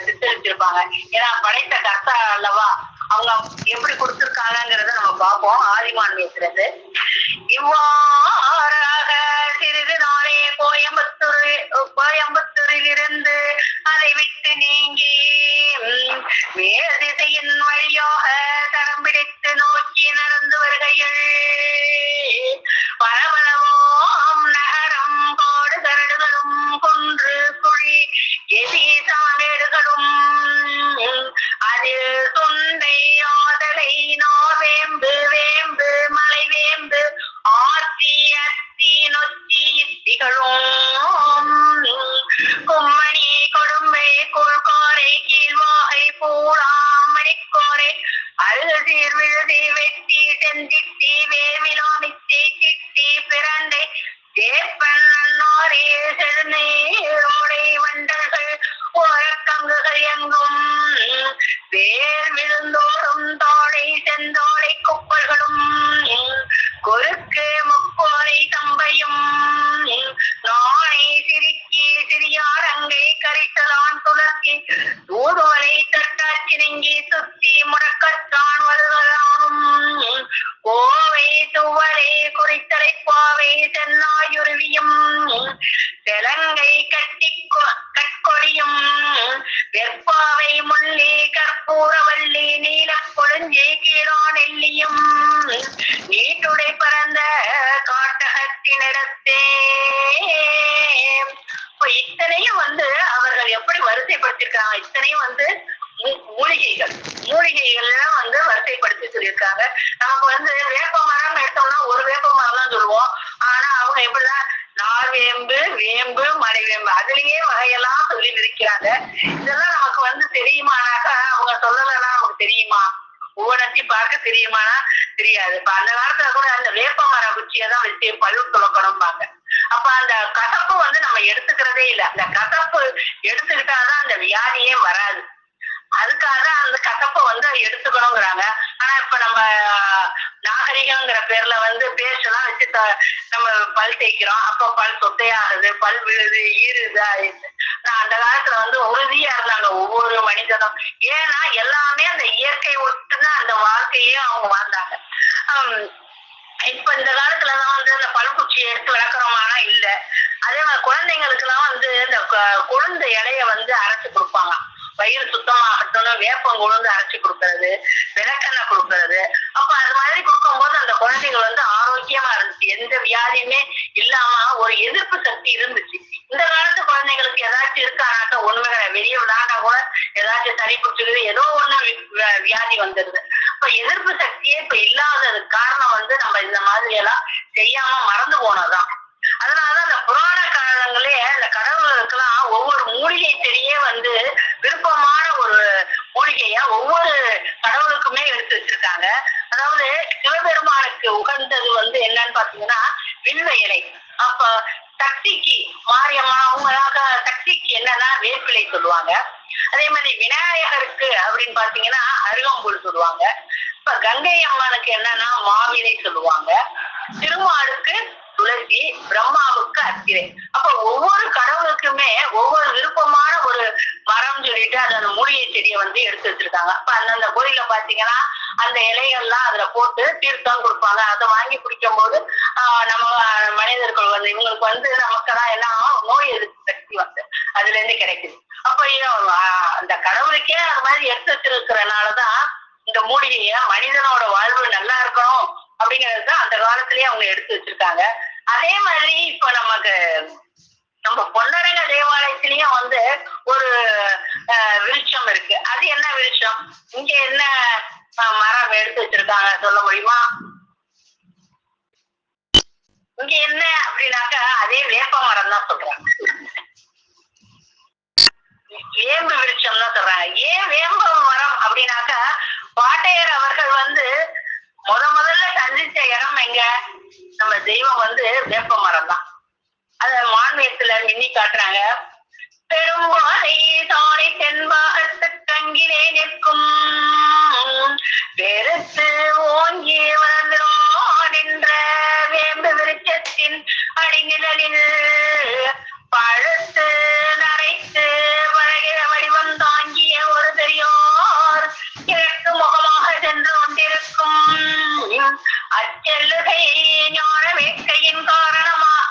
சித்தரிச்சிருப்பாங்க. ஏன்னா படைத்த கர்த்தா அல்லவா, அவங்க எப்படி கொடுத்திருக்காங்கிறத நம்ம பார்ப்போம். ஆதிமான்மியத்திலிருந்து இவ்வாறாக சிறிது நாளே கோயம்புத்தூரில் இருந்து அதை விட்டு நீங்கி வேறு திசையின் வழியாக தரம் பிடித்து நோக்கி நடந்து வருகையில் பரபரவோம் நகரம், காடு கரடுகளும் குன்று குழி எதிசாமேடுகளும் அது தொண்டை ஆதலை நாவேம்பு வேம்பு மலை வேம்பு ஆத்தி அத்தி நொச்சி திகழும் கும்மணி கொடும்பை குள்காரை கீழ்வாகை பூடாமணிக்கோரை அழுதீர் விழுதி வெட்டி செந்திட்டி வேவிலாமிச்சை சிட்டி பிறண்டை தேப்பன் நன்னாரே செழுநீரோடை வண்டல்கள் ஓரக்கங்குகள் எங்கும் வேர் விழுந்தோறும் தோடை செந்தோடை குப்பல்களும் கொருக்கு முக்கோரை தம்பையும் நாளை சிரிக்கி சிறியாரங்கை கரிசலான் துளக்கி தூதுவரை தட்டாச்சி நெங்கி சுத்தி முடக்கத்தான் வருகலானும் கோவை துவரை குறித்தலை பாவை சென்னாயுருவியும் தெலங்கை கட்கொடியும் வெற்பாவை முள்ளி கற்பூரவல்லி நீல கொழுஞ்சை கீழா நெல்லியும் நீட்டுடை பறந்த காட்டகத்தினிடத்தே. இத்தனையும் வந்து அவர்கள் எப்படி வரிசைப்படுத்திருக்காங்க, இத்தனையும் வந்து மூலிகைகள் வந்து வரிசைப்படுத்தி சொல்லியிருக்காங்க. நமக்கு வந்து வேப்ப மரம் எடுத்தோம்னா ஒரு வேப்ப மரம் தான் சொல்லுவோம். ஆனா அவங்க எப்படிதான் நார்வேம்பு, வேம்பு, மலைவேம்பு அதுலயே வகையெல்லாம் சொல்லி இருக்கிறாங்க. இதெல்லாம் நமக்கு வந்து தெரியுமானாக்கா அவங்க சொல்லலைன்னா நமக்கு தெரியுமா? ஒவ்வொருத்தையும் பார்க்க தெரியுமானா தெரியாது. இப்ப அந்த காலத்துல கூட அந்த வேப்ப மர குச்சியதான் வச்சு பல்லு துளக்கணும்பாங்க. அப்ப அந்த கசப்பு வந்து நம்ம எடுத்துக்கிறதே இல்லை. அந்த கசப்பு எடுத்துக்கிட்டாதான் அந்த வியாதியே வராது. அதுக்காக அந்த கசப்பை வந்து எடுத்துக்கணுங்கிறாங்க. ஆனா இப்ப நம்ம நாகரிகங்கிற பேர்ல வந்து பேஸ்ட் எல்லாம் வச்சு நம்ம பல் தேய்க்கிறோம். அப்ப பல் சொத்தையாகுது, பல் விழுது, ஈருது, ஆயிடுது. ஆனா அந்த காலத்துல வந்து உறுதியா இருந்தாங்க ஒவ்வொரு மனிதனும். ஏன்னா எல்லாமே அந்த இயற்கை ஒட்டுதான் அந்த வாழ்க்கையும் அவங்க வாழ்ந்தாங்க. இப்ப இந்த காலத்துலதான் வந்து அந்த பல்குச்சியை எடுத்து விளக்குறோமானா இல்ல. அதே மாதிரி குழந்தைங்களுக்கு எல்லாம் வந்து இந்த கொழுந்து இலைய வந்து அரைச்சு கொடுப்பாங்க. வயிறு சுத்தமாகட்டும்னு வேப்பம் கொழுந்து அரைச்சு கொடுக்கறது, விளக்கெண்ணெய் கொடுக்கறது. அப்ப அது மாதிரி கொடுக்கும்போது அந்த குழந்தைகள் வந்து ஆரோக்கியமா இருந்துச்சு. எந்த வியாதியுமே இல்லாம ஒரு எதிர்ப்பு சக்தி இருந்துச்சு. இந்த காலத்து குழந்தைங்களுக்கு ஏதாச்சும் இருக்கானாக்க ஒண்ணுமே வெளியே விளையாண்டா கூட ஏதாச்சும் சளி பிடிச்சிருது, ஏதோ ஒண்ணு வியாதி வந்துருது. இப்ப எதிர்ப்பு சக்தியே இப்ப இல்லாததுக்கு காரணம் வந்து நம்ம இந்த மாதிரி எல்லாம் செய்யாம மறந்து போனதுதான். அதனாலதான் அந்த புராண காலங்களே அந்த கடவுளுக்கெல்லாம் ஒவ்வொரு மூலிகை செடியே வந்து விருப்பமான ஒரு மூலிகையா ஒவ்வொரு கடவுளுக்குமே எடுத்து வச்சிருக்காங்க. அதாவது சிவபெருமானுக்கு உகந்தது வந்து என்னன்னு பாத்தீங்கன்னா வில்வ இலை. அப்ப சக்திக்கு மாரியம்மா அவங்களாக சக்திக்கு என்னன்னா வேப்பிலை சொல்லுவாங்க. அதே மாதிரி விநாயகருக்கு அப்படின்னு பாத்தீங்கன்னா அருகம்புல் சொல்லுவாங்க. இப்ப கங்கை அம்மனுக்கு என்னன்னா மாவிலை சொல்லுவாங்க. திருமாலுக்கு துளசி, பிரம்மாவுக்கு அத்திரை. அப்ப ஒவ்வொரு கடவுளுக்குமே ஒவ்வொரு விருப்பமான ஒரு மரம் சொல்லிட்டு அந்த மூலிகை செடியை வந்து எடுத்து வச்சிருக்காங்க. அப்ப அந்தந்த கோயில பாத்தீங்கன்னா அந்த இலைகள்லாம் அதுல போட்டு தீர்த்தம் கொடுப்பாங்க. அதை வாங்கி குடிக்கும் போது நம்ம மனிதர்கள் வந்து இவங்களுக்கு வந்து நமக்கெல்லாம் என்ன நோய் எதிர்ப்பு சக்தி வந்து அதுல இருந்து கிடைக்குது. அப்ப அந்த கடவுளுக்கே அது மாதிரி எடுத்து வச்சிருக்கிறனாலதான் இந்த மூலிகைய மனிதனோட வாழ்வு நல்லா இருக்கணும் அப்படிங்கிறது அந்த காலத்திலேயே அவங்க எடுத்து வச்சிருக்காங்க. அதே மாதிரி இப்ப நமக்கு நம்ம பொன்னரங்க தேவாலயத்திலயும் வந்து ஒரு விருட்சம் இருக்கு. அது என்ன விருட்சம்? இங்க என்ன மரம் எடுத்து வச்சிருக்காங்க சொல்ல முடியுமா? இங்க என்ன அப்படின்னாக்கா அதே வேப்ப மரம் தான் சொல்றாங்க. வேம்பு விருட்சம் தான் சொல்றாங்க. ஏன் வேம்பு மரம் அப்படின்னாக்கா பாட்டையர் அவர்கள் வந்து முதல்ல சந்திச்ச இடம் எங்க? நம்ம தெய்வம் வந்து வேப்ப மரம் தான். அத மான்மியத்துல மின்னி காட்டுறாங்க. பெரும்பாலை தானே தென்பாகத்து தங்கிலே நிற்கும் பெருத்து ஓங்கி வளர்ந்தோன் என்ற வேம்பு விருட்சத்தின் அடிநிழலில் பழுத்து நரைத்து வழகிற வடிவம் தாங்கிய ஒரு பெரியோர் கிழக்கு முகமாக சென்று கொண்டிருக்கும் அச்செல்லுகை ஞான வேட்கையின் காரணமாக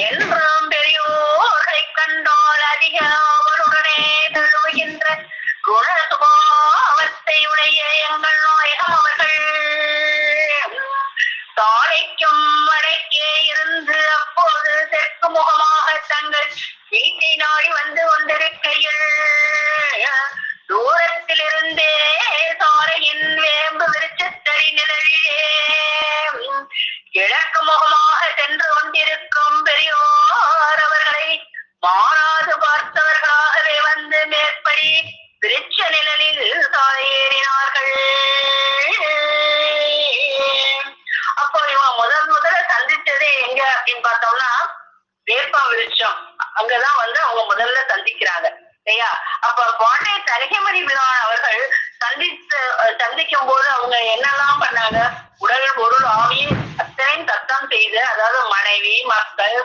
என்றும் பெரியோர்களை கண்டால் அதிக அவருடனே தழுவுகின்ற குண சுபாவத்தை உடைய எங்கள் நாயகம் அவர்கள் சாலைக்கும் வடக்கே இருந்து அப்போது தெற்கு முகமாக தங்கள் வீட்டை நாடி வந்து கொண்டிருக்கையில் தூரத்தில் இருந்தே சாலையின் வேம்பு விருட்சத்தடி நிழலிலே கிழக்கு முகமாக சென்று கொண்டிருக்கும் பெரியோர் அவர்களை மாறாது பார்த்தவர்களாகவே வந்து மேற்படி விருட்ச நிழலில் சாலையேறினார்கள். அப்போ இவன் முதல்ல சந்திச்சதே எங்க அப்படின்னு பார்த்தோம்னா வேப்ப விருட்சம். அங்கதான் வந்து அவங்க முதல்ல சந்திக்கிறாங்க இல்லையா? அப்ப பாண்டே தலகைமணி விழான் அவர்கள் சந்திக்கும் போது அவங்க என்னெல்லாம் பண்ணாங்க? உடல் பொருள் ஆவியும் அத்தனையும் தத்தம் செய்து, அதாவது மனைவி, மக்கள்,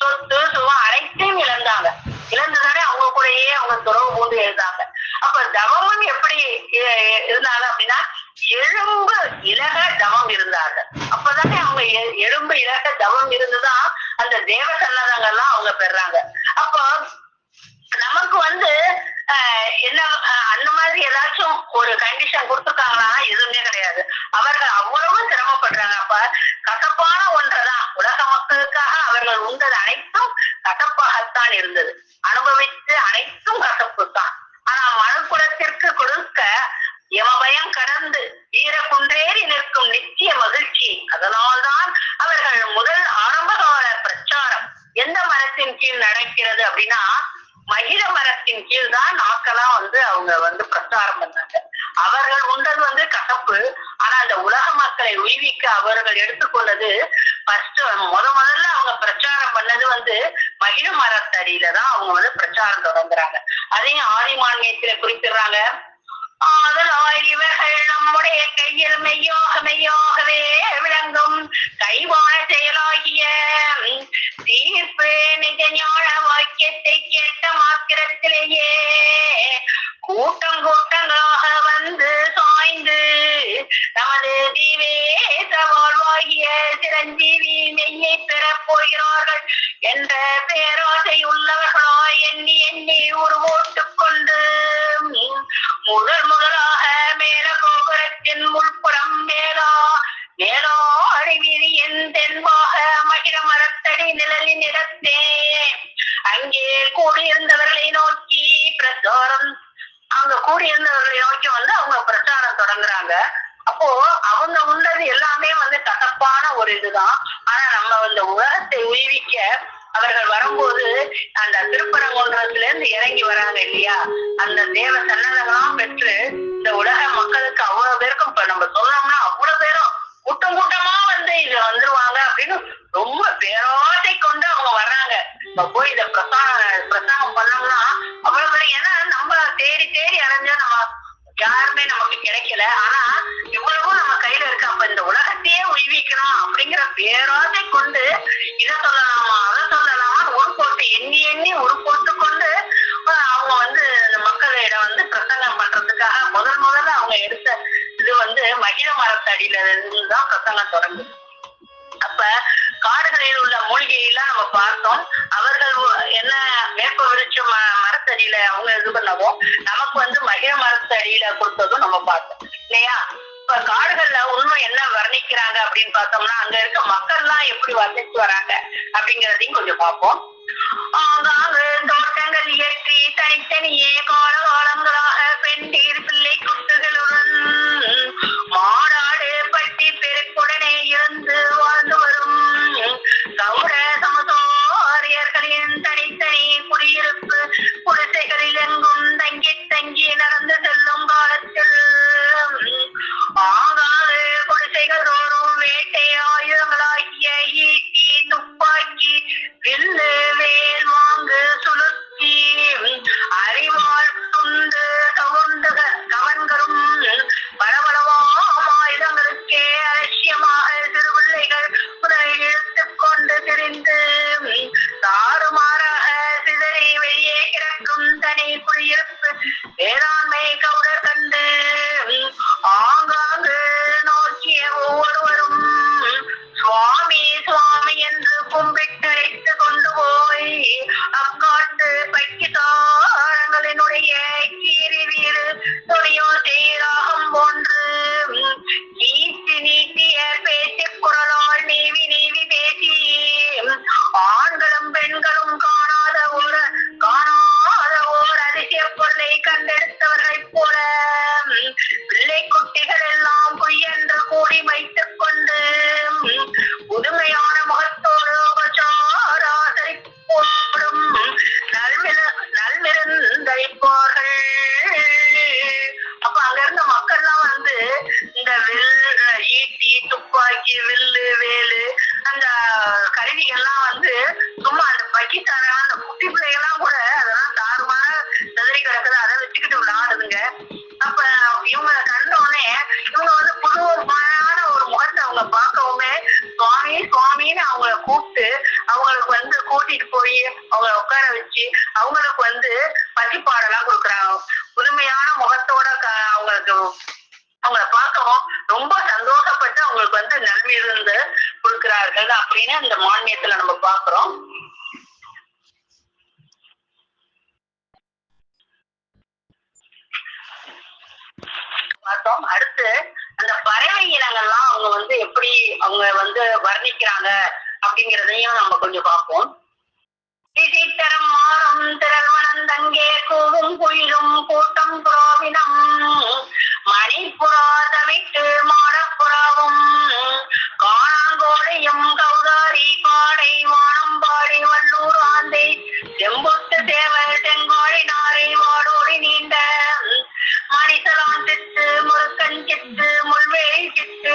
சொத்து சுகம் அனைத்தையும் இழந்தாங்க. இழந்துதானே அவங்க கூடயே அவங்க துறவு பூண்டு எழுந்தாங்க. அப்ப தவமும் எப்படி இருந்தாங்க அப்படின்னா எலும்பு இலக தவம் இருந்தாங்க. அப்பதானே அவங்க எலும்பு இலக தவம் இருந்துதான் அந்த தேவ சன்னதங்கள்லாம் அவங்க பெறாங்க. அப்போ நமக்கு வந்து என்ன அந்த மாதிரி ஏதாச்சும் ஒரு கண்டிஷன் கொடுத்துருக்காங்கன்னா எதுவுமே கிடையாது. அவர்கள் அவ்வளவு சிரமப்படுறாங்க. அப்ப கசப்பான ஒன்றைதான் உலக மக்களுக்காக அவர்கள் உண்டது அனைத்தும் கசப்பாகத்தான் இருந்தது. அனுபவித்து அனைத்தும் கசப்பு தான். ஆனா மனு குலத்திற்கு கொடுக்க யமபயம் கடந்து இந்த உலக மக்களை உய்விக்க அவர்கள் எடுத்துக்கொண்டது முதல்ல அவங்க பிரச்சாரம் பண்ணது மகிழ மரத்தடியில தான் அவங்க பிரச்சாரம் தொடங்குறாங்க. அதையும் ஆதி மான்மியத்தில குறிப்பிடுறாங்க. ஆதலால் இவர்கள் நம்முடைய கையில் மெய்யாகவே விளங்கும் கைவான செயலாகிய தீர்ப்பு நிஜ ஞான வாக்கியத்தை கேட்ட மாத்திரத்திலேயே கூட்டங்களாக சாய்ந்து நமது தீவேச வாழ்வாகிய சிரஞ்சீவி மெய்யை பெறப் போகிறார்கள் என்ற பேராசை உள்ளவர்களாய் எண்ணி எண்ணி உருவோட்டுக் கொண்டு முதலாக மேல கோபுரத்தின் உள்புறம் மேலோ அடிவீதியின் தென்பாக மகிழ மரத்தடி நிழலின் இடத்தே அங்கே கூடியிருந்தவர்களை நோக்கி அவங்க பிரச்சாரம் தொடங்குறாங்க. அப்போ அவங்க உண்டது எல்லாமே கசப்பான ஒரு இதுதான். ஆனா நம்ம உலகத்தை உய்விக்க அவர்கள் வரும்போது அந்த திருப்பரங்குன்றத்துல இருந்து இறங்கி வராங்க இல்லையா, அந்த தேவ சன்னதெல்லாம் பெற்று இந்த உலக மக்களுக்கு அவ்வளவு பேருக்கும் இப்ப நம்ம சொன்னோம்னா அவ்வளவு பேரும் கூட்டம் கூட்டமா இது வந்துருவாங்க அப்படின்னு ரொம்ப பேரோட்டை கொண்டு அவங்க வர்றாங்க. இப்ப போய் இத பிரசாரம் பண்ணோம்னா அவ்வளவு பேர், ஏன்னா நம்ம தேடி அடைஞ்சா நம்ம யாருமே நமக்கு கிடைக்கல. ஆனா இவ்வளவும் நம்ம கையில இருக்கு. அப்ப இந்த உலகத்தையே உய்விக்கணும் அப்படிங்கிற பேராசை கொண்டு இதை சொல்லலாமா அதை சொல்லலாமா போட்டு எண்ணி போட்டு கொண்டு அவங்க அந்த மக்களிடம் பிரசங்கம் பண்றதுக்காக முதல்ல அவங்க எடுத்த இது மகிழ மரத்தடியில இருந்துதான் பிரசங்கம் தொடங்குது. அப்ப காடுகளில் உள்ள மூலிகையெல்லாம் நம்ம பார்த்தோம். அவர்கள் என்ன வேப்ப விருட்ச மரத்தடியில அவங்க இது பண்ணவும் நமக்கு மகிழ மரத்தடியில கொடுத்ததும் நம்ம பார்த்தோம் இல்லையா. இப்ப காடுகள்ல உண்மை என்ன வர்ணிக்கிறாங்க அப்படின்னு பார்த்தோம்னா அங்க இருக்க மக்கள் எல்லாம் எப்படி வர்ணிச்சு வராங்க அப்படிங்கிறதையும் கொஞ்சம் பார்ப்போம். தோட்டங்கள் இயற்றி தனித்தனியே காலங்களாக பெண்டீர் பிள்ளை குட்டுகளுடன் மாடாடு பட்டி பெருக்குடனே இருந்து வாழ்ந்து வரும் கௌர சமசோரியர்களின் தனித்தனி குடியிருப்பு குடிசைகளில் எங்கும் தங்கி நடந்து செல்லும் காலத்தில் ஆகாது குடிசைகள் தோறும் வேட்டை ஆயுதங்களாகிய ஈட்டி துப்பாக்கி வில்லு வேல் மாங்கு சுளுத்தி அறிவாள் துண்டு கவன்களும் பலபலவாம் ஆயுதங்களுக்கே அலட்சியமாக சிறு பிள்ளைகள் முதலில் இழுத்துக் கொண்டு திரிந்து தாறுமாறாக சிதறி வெளியே கிடக்கும் தனி குடியிருப்பு வேளாண்மை கவுடர் கண்டு ஆங்காங்கு நோக்கிய ஒவ்வொருவரும் சுவாமி என்று கும்பிட்டு அழைத்து கொண்டு போய் அக்காட்டு பக்கிதாரங்களினுடைய கீரி வீடு துணியோ செய்ராகம் போன்று நீட்டிய பேச்சு குரலால் நீவி பேசி ஆண்களும் பெண்களும் காணாத ஓர் அதிசய பொருளை கண்டெடுத்தவர்களைப் போல பிள்ளை குட்டிகள் எல்லாம் பொய்யென்று கூடி வைத்துக் கொண்டு புதுமையான முகத்தோடு போடும் நல்விருந்தளிப்பார்கள். அப்ப அங்க இருந்த மக்கள்லாம் இந்த ஈட்டி துப்பாக்கி வில்லு வேலு அந்த கருவிகள்லாம் சும்மா அந்த பக்கித்தாரா அந்த குட்டி பிள்ளைகள்லாம் கூட அதெல்லாம் தாறுமாற செதறி கிடக்குது, அதை வச்சுக்கிட்டு விளையாடுதுங்க. அப்ப இவங்க கண்டோடனே இவங்க புதுமையான ஒரு முகத்தை அவங்க பார்க்கவுமே சுவாமின்னு அவங்கள கூப்பிட்டு அவங்களுக்கு கூட்டிட்டு போய் அவங்கள உட்கார வச்சு அவங்களுக்கு பசிப்பாடெல்லாம் கொடுக்குறாங்க. புதுமையான முகத்தோட அவங்கள பார்க்கவும் ரொம்ப சந்தோஷப்பட்டு அவங்களுக்கு நல்விருந்து கொடுக்கிறார்கள் அப்படின்னு இந்த மானியத்துல நம்ம பாக்குறோம். பார்த்தோம். அடுத்து அந்த பறவை இனங்கள்லாம் அவங்க எப்படி அவங்க வர்ணிக்கிறாங்க அப்படிங்கிறதையும் நம்ம கொஞ்சம் பார்ப்போம். திசைத்தரம் மாறும் திரள் மணந்தங்கே கூவும் குயிலும் கூட்டம் புறாவினம் மணிப்புறா தவிட்டு மாடப்புறாவும் காணாங்கோடையும் கௌதாரி பாடை வானம்பாடி வல்லூர் ஆந்தை செம்புத்து தேவர் தெங்காழி நாரை வாடோடி நீண்ட மணிசலான் சித்து முருக்கன் சித்து முள்வேலி சித்து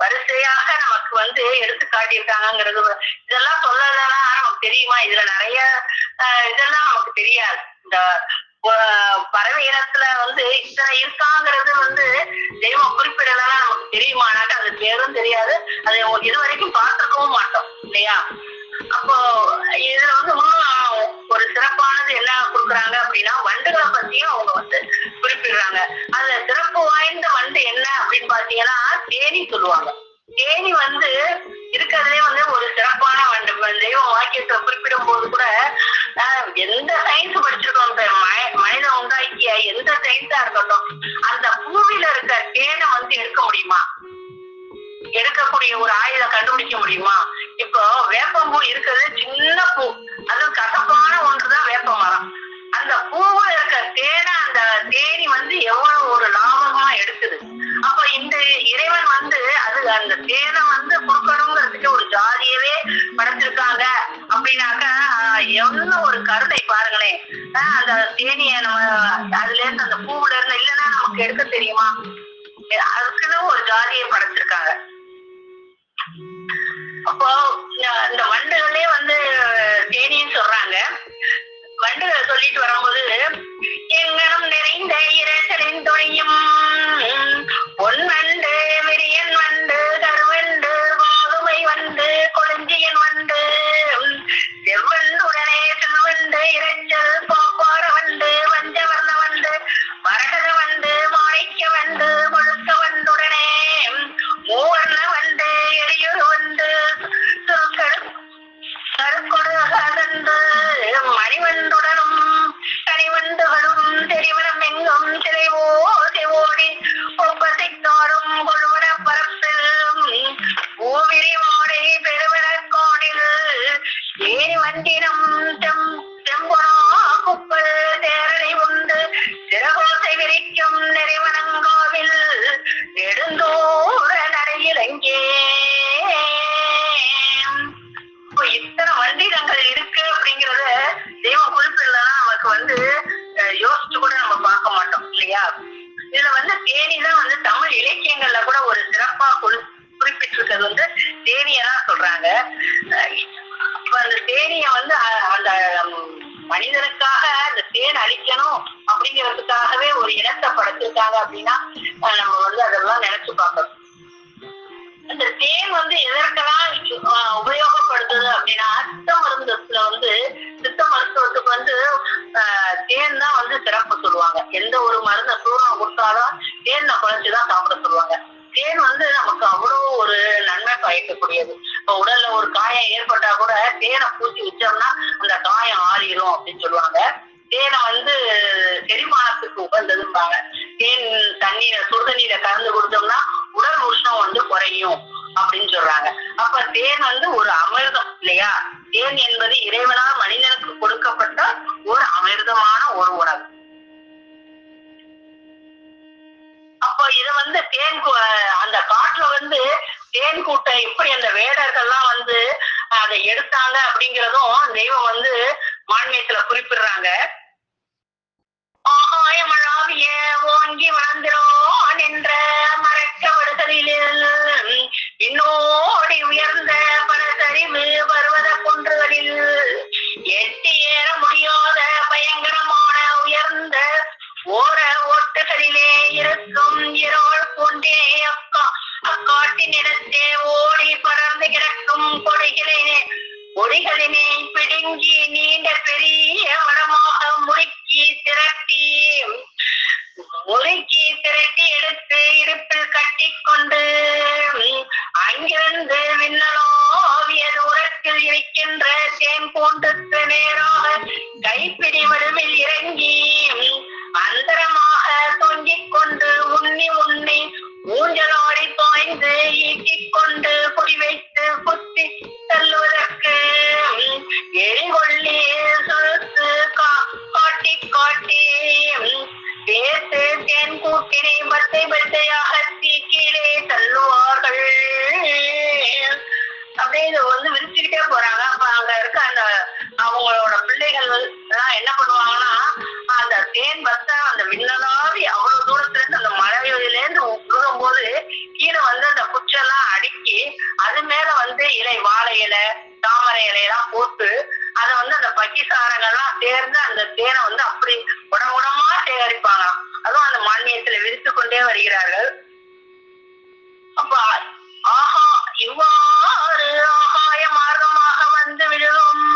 வரிசையாக நமக்கு எடுத்து காட்டியிருக்காங்கிறது. இதெல்லாம் சொல்லலாம் நமக்கு தெரியுமா? இதுல நிறைய இதெல்லாம் நமக்கு தெரியாது. இந்த பறவை இனத்துல இத்தனை இருக்காங்கிறது தெய்வம் குறிப்பிடலாம் நமக்கு தெரியுமானாக்க அது பேரும் தெரியாது. அதை இது வரைக்கும் பார்த்துக்கவும் மாட்டோம் இல்லையா? அப்போ இதுல இன்னும் ஒரு சிறப்பானது என்ன கொடுக்குறாங்க அப்படின்னா, வண்டுகளை பத்தியும் அவங்க குறிப்பிடுறாங்க. அதுல சிறப்பு வாய்ந்த வண்டு என்ன அப்படின்னு பாத்தீங்கன்னா தேனி சொல்லுவாங்க. தேனி இருக்கிறதுலே ஒரு சிறப்பான வண்டு. தெய்வம் வாக்கியத்தை குறிப்பிடும் போது கூட எந்த சயின்ஸ் படிச்சிருக்கோம், மனிதன் உண்டாக்கிய எந்த சயின்ஸா இருக்கட்டும், அந்த பூவில இருக்க தேனை எடுக்க முடியுமா? எடுக்கக்கூடிய ஒரு ஆயுதம் கண்டுபிடிக்க முடியுமா? இப்போ வேப்பம்பூ இருக்கிறது சின்ன பூ, அது கசப்பான ஒன்றுதான் வேப்ப மரம். அந்த பூவுல இருக்க தேனை அந்த தேனி எவ்வளவு ஒரு லாபமா எடுக்குது. அப்ப இந்த இறைவன் அது அந்த தேனை கொடுக்கணுங்கிறதுக்கு ஒரு ஜாதியவே படைச்சிருக்காங்க அப்படின்னாக்க எவ்வளவு ஒரு கருணை பாருங்களேன். அந்த தேனிய நம்ம அதுல இருந்து அந்த பூவுல இருந்து இல்லைன்னா நமக்கு எடுக்க தெரியுமா? அதுக்குன்னு ஒரு ஜாதியை படைச்சிருக்காங்க. அப்போ இந்த வண்டுகளே தேனின்னு சொல்றாங்க. வண்டுகள் சொல்லிட்டு வரும்போது, எங்கனம் நிறைந்த இறைச்சலின் துணையும் பொன்வண்டு, விரியன் வண்டு, கருவண்டு, வாதுமை வண்டு, கொழுஞ்சியன் வண்டு, செவ்வண்டுடனே செல்வண்டு, இறைச்சல், பாப்பார வண்டு, வஞ்சவர்ண வண்டு, மரகத வண்டு, மாணிக்க வண்டு, கொழுக்க வண்டுடனே மூவர்ண வண்டு, எரியூர் வண்டு, கருக்கொடுகதன்று, மணிவண்டுடனும் கனிவண்டுகளும் தெரிவனம் எங்கும் சிலைவோ செவோடி ஒப்பசைத்தாடும் கொள்வன பரப்பில் பூவிரி மாடை பெருவிழக்காடில் ஏறி வண்டினம் செம்பொனா குப்பல் தேரனை உண்டு சிறகோசை விரிக்கும் நிறைவனங்காவில் நெடுந்தோற நடையிலங்கே. இத்தனை வண்டினங்கள் இருக்கு அப்படிங்கறத தெய்வம் குறிப்பிடலாம் நமக்கு யோசிச்சு கூட நம்ம பார்க்க மாட்டோம் இல்லையா? இதுல தேனிதான் தமிழ் இலக்கியங்கள்ல கூட ஒரு சிறப்பா குறிப்பிட்டிருக்கிறது தேனியதான் சொல்றாங்க. இப்ப அந்த தேனிய அந்த மனிதனுக்காக அந்த தேன் அழிக்கணும் அப்படிங்கிறதுக்காகவே ஒரு இனத்தை படைச்சிருக்காங்க அப்படின்னா நம்ம அதெல்லாம் நினைச்சு பார்க்கணும். இந்த தேன் எதற்கெல்லாம் உபயோகப்படுத்துது அப்படின்னா, சித்த மருந்துல சித்த மருத்துவத்துக்கு தேன் தான் சிறப்பு சொல்லுவாங்க. எந்த ஒரு மருந்தை சூரம் கொடுத்தாலும் தேனை குறைச்சுதான் சாப்பிட சொல்லுவாங்க. தேன் நமக்கு அவ்வளவு ஒரு நன்மை பயக்கக்கூடியது. இப்ப உடல்ல ஒரு காயம் ஏற்பட்டா கூட தேனை பூச்சி வச்சோம்னா அந்த காயம் ஆறிடும் அப்படின்னு சொல்லுவாங்க. தேனை செரிமானத்துக்கு உகந்ததும்பாங்க. தேன் தண்ணீரை சுடுதண்ணீரை கலந்து கொடுத்தோம்னா உடல் உஷ்ணம் குறையும் அப்படின்னு சொல்றாங்க. அப்ப தேன் ஒரு அமிர்தம் இல்லையா? தேன் என்பது இறைவனால் மனிதனுக்கு கொடுக்கப்பட்ட ஒரு அமிர்தமான ஒரு உணவு. அப்ப இத தேன் அந்த காட்டுல தேன் கூட்டம் எப்படி அந்த வேடர்கள்லாம் அதை எடுத்தாங்க அப்படிங்கிறதும் தெய்வம் மான்மியத்துல குறிப்பிடுறாங்க. ஆகாயமளாவிய ஓங்கி வளர்ந்திரோன் என்ற மறக்க விடுதலில் இன்னோடி உயர்ந்த பல சரிவு பர்வத குன்றுகளில் எட்டி ஏற முடியாத பயங்கரமான உயர்ந்த ஓர ஓட்டுகளிலே இருக்கும் இருள் பூண்டே அக்காட்டினிடத்தே ஓடி பறந்து கிடக்கும் கொடிகளினை பிடுங்கி நீண்ட பெரிய வடமாக முறுக்கி திரட்டி எடுத்து இடுப்பில் கட்டி கொண்டு அங்கிருந்து விண்ணலோவிய தூரத்தில் இருக்கின்ற தேன் பூண்டுக்கு நேராக கைப்பிடி வடிவில் இறங்கி அந்தரமாக தொங்கிக் கொண்டு உண்ணி ஊஞ்சலாடி பாய்ந்து ஈட்டிக் கொண்டு குறிவைத்து குத்தி தள்ளுவதற்கு எரிகொள்ளி சுழுத்து காட்டி பேசு தேன் கூட்டினை பட்டையாக கீழே தள்ளுவார்கள். அப்படியே இதை விரிச்சுக்கிட்டே போறாங்க. அப்ப அங்க இருக்க அந்த அவங்களோட பிள்ளைகள் எல்லாம் என்ன பண்ணுவாங்கன்னா, அந்த தேன் அந்த விண்ணலாவி அவ்வளவு தூரத்துல இருந்து அந்த மழையில இருந்து விழுகும் போது கீழே அந்த குச்செல்லாம் வந்து இலை, வாழை இலை, தாமரை இலையெல்லாம் போட்டு அதை வந்து அந்த பக்கிசாரங்கள்லாம் சேர்ந்து அந்த தேனை வந்து அப்படி உடம்புடமா சேகரிப்பாங்க. அதுவும் அந்த மானியத்துல விரித்து கொண்டே வருகிறார்கள். அப்ப ஆஹா, இவ்வாறு ஆகாய மார்க்கமாக வந்து விழும்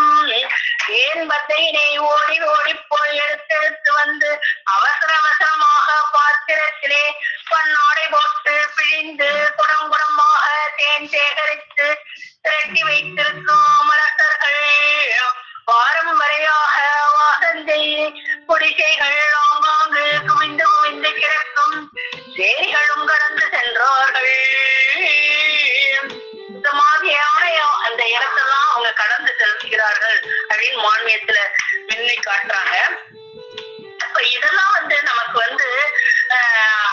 ஏன் பத்தையினை ஓடி ஓடி போய் எடுத்தெடுத்து வந்து அவசர அவசரமாக பாத்திரத்திலே பன்னாடை போட்டு பிழிந்து குடம் குடமாக தேன் சேகரித்து திரட்டி வைத்திருக்கும் மலர்கள் பாரம்பரையாக வாசந்தை குடிசைகள் ஆங்காங்கு குவிந்து குவிந்து கிடக்கும் சேரிகளும் கடந்து சென்றார்கள். இந்த மாதிரியான அந்த இடத்தெல்லாம் அவங்க கடந்து செலுத்துகிறார்கள் அப்படின்னு மான்மியத்துல மின்னி காட்டுறாங்க. அப்ப இதெல்லாம் வந்து நமக்கு வந்து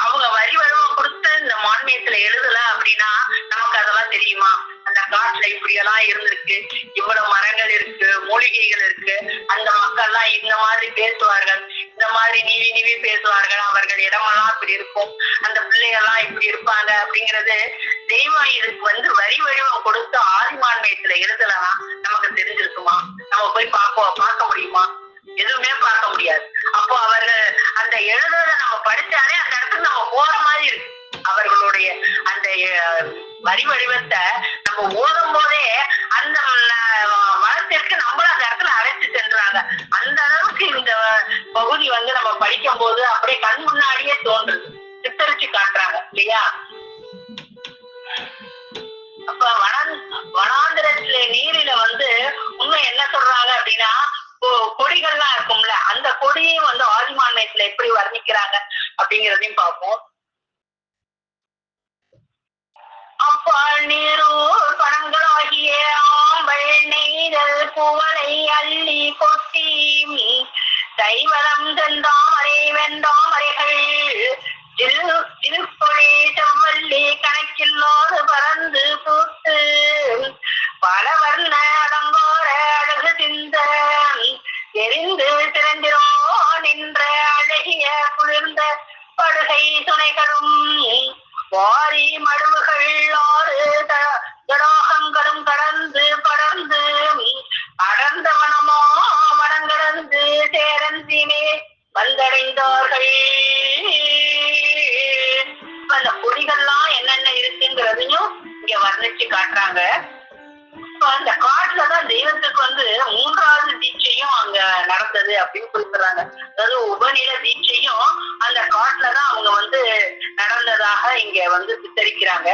அவங்க வரி வடிவம் கொடுத்து இந்த மான்மியத்துல எழுதல அப்படின்னா நமக்கு அதெல்லாம் தெரியுமா? அந்த காட்டுல இப்படியெல்லாம் இருந்திருக்கு, இவ்வளவு மரங்கள் இருக்கு, மூலிகைகள் இருக்கு, அந்த மக்கள் எல்லாம் இந்த மாதிரி பேசுவார்கள், இந்த மாதிரி நீவி நீவி பேசுவார்கள், அவர்கள் இடமெல்லாம் இப்படி இருக்கும், அந்த பிள்ளைகள்லாம் இப்படி இருப்பாங்க அப்படிங்கிறது தெய்வம் இதுக்கு வந்து வரி வடிவம் கொடுத்து ஆதிமான்மியத்துல எழுதலன்னா நமக்கு தெரிஞ்சிருக்குமா? நம்ம போய் பார்க்க முடியுமா? எதுவுமே பார்க்க முடியாது. அப்போ அவர்கள் அந்த எழுதுறத நம்ம படிச்சாலே அந்த இடத்துக்கு நம்ம போற மாதிரி இருக்கு. அவர்களுடைய அந்த வரி வடிவத்தை நம்ம ஓதும் போதே அந்த மனத்திற்கு நம்மள அந்த இடத்துல அழைத்து சென்றாங்க. அந்த அளவுக்கு இந்த பகுதி வந்து நம்ம படிக்கும் போது அப்படியே கண் முன்னாடியே தோன்றுது, சித்தரிச்சு காட்டுறாங்க இல்லையா? அப்ப வனாந்திரத்துல நீரில வந்து உண்மை என்ன சொல்றாங்க அப்படின்னா, கொடிகள்லாம் இருக்கும்ல, அந்த கொடியையும் வந்து ஆதிமான்மியத்துல எப்படி வர்ணிக்கிறாங்க அப்படிங்கிறதையும் பார்ப்போம். அப்பால் நீரூர் பணங்களாகிய ஆம்பல் நெய்தல் குவளை அள்ளி கொட்டி தைவலம் செந்தாமரை வெந்தாமரைகள் திருப்பொழி செவ்வள்ளி கணக்கில்லாது பறந்து பூத்து பல வர்ண அலங்கார அழகு சிந்த எரிந்து திறந்திரோ நின்ற அழகிய குளிர்ந்த படுகை துணைகளும் வாரி மடுவுகள் ஆறு தடாகங்களும் கடந்து படர்ந்து அடர்ந்த மனமோ மனங்கடந்து சேரந்தினே வந்தடைந்தார்கள். அந்த கொடிகள்லாம் என்னென்ன இருக்குங்கிறதையும் இங்க வர்ணிச்சு காட்டுறாங்க. அந்த காட்டுலதான் தெய்வத்துக்கு வந்து 3வது தீட்சையும் அங்க நடந்தது அப்படின்னு குறிப்பிடுறாங்க. அதாவது உபநில தீட்சையும் அந்த காட்டுலதான் அவங்க வந்து நடந்ததாக இங்க வந்து சித்தரிக்கிறாங்க.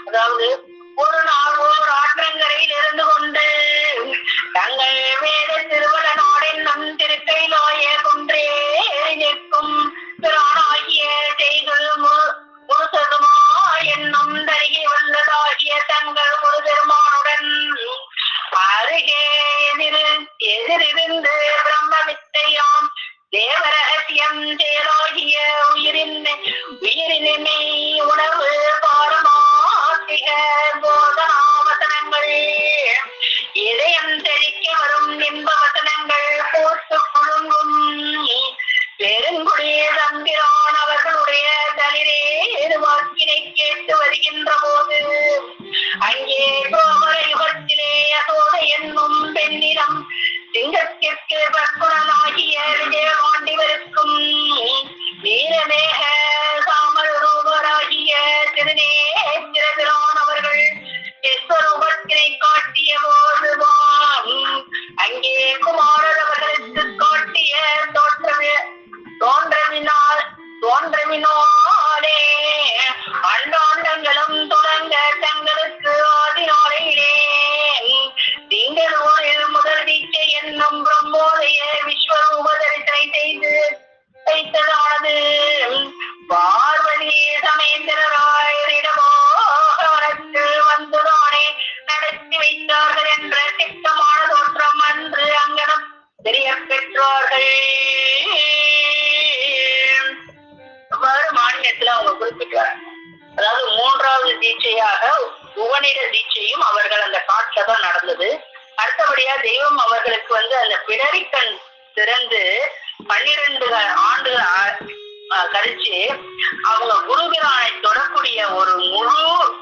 அதாவது ஒரு நாள் ஓர் ஆற்றங்கரையில் இருந்து கொண்டு தங்கள் வேத திருவள நாடென்னும் திருக்கையிலோய குன்றே நிற்கும் பிரானாகிய செய்கள் முழுசதுமா என்னும் தருகி வல்லதாகிய தங்கள் ஒரு பெருமானுடன் அருகே எதிரிருந்து பிரம்ம வித்தையாம் தேவரகசியம் செயலாகிய உயிரினை உணவு பாரமாசிக போதனாவசனங்கள் இதயம் தெளிக்க வரும் இன்ப வசனங்கள் போட்டு குழுங்கும் பெருங்குடி தம்பிரான் அவர்களுடைய தளிரே வாக்கினை கேட்டு வருகின்ற போது அங்கே கோமர யுகத்திலே யசோத என்னும் பெண்ணிடம் சிங்கத்திற்கு பற்புடனாகிய விஜயபாண்டிவருக்கும் வீரமேக சாமல் ரூபராகிய திருநேத்திரபிரான் அவர்கள் விஸ்வரூபத்தினை காட்டிய போதுதான் அங்கே குமாரர் அவர்களுக்கு காட்டிய தோன்றவினாலே அண்டாண்டங்களும் தொடங்க தங்களுக்கு ஆதினாலையிலே திங்களூரில் முதல் தீட்சை என்னும் பிரம்மோதய விஸ்வரூப தரிசனை செய்து வைத்ததானது. பார்வதி சமேந்திரராயரிடமோ கவனத்தில் வந்துதானே நடத்தி வைத்தார்கள் என்ற திட்டமான தோற்றம் அன்று அங்கனம் தெரிய பெற்றார்கள். மாநிலத்துல அவங்க குறிப்பிட்டாங்க. அதாவது 3வது தீட்சையாக உபநிட தீட்சையும் அவர்கள் அந்த காட்டுல தான் நடந்தது. அடுத்தபடியா தெய்வம் அவர்களுக்கு வந்து அந்த பிடரிக்கண் திறந்து 12 ஆண்டுகள் கழிச்சு அவங்க குருபிரானை தொடக்கூடிய ஒரு முழு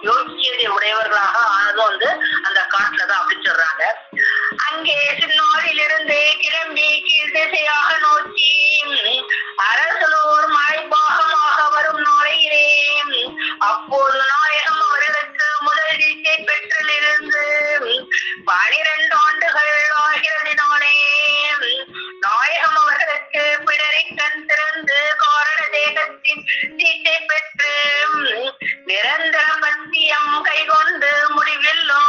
யோக்கியதை உடையவர்களாக ஆனதும் அந்த காட்டுலதான் அப்படின்னு சொல்றாங்க. அங்கே சின்னாளிலிருந்து கிளம்பி கீழ் திசையாக நோக்கி அரசலூர் மலைப்பாகமாக வரும் நாளையிலே அப்போது நாயகம் அவர்களுக்கு முதல் தீட்சை பெற்றிலிருந்து 12 ஆண்டுகள் ஆகிறதினாலே நாயகம் அவர்களுக்கு பிடரை கண் திறந்து காரண தேகத்தின் தீட்சை பெற்று நிரந்தர பத்தியம் கைகொண்டு முடிவில்லோ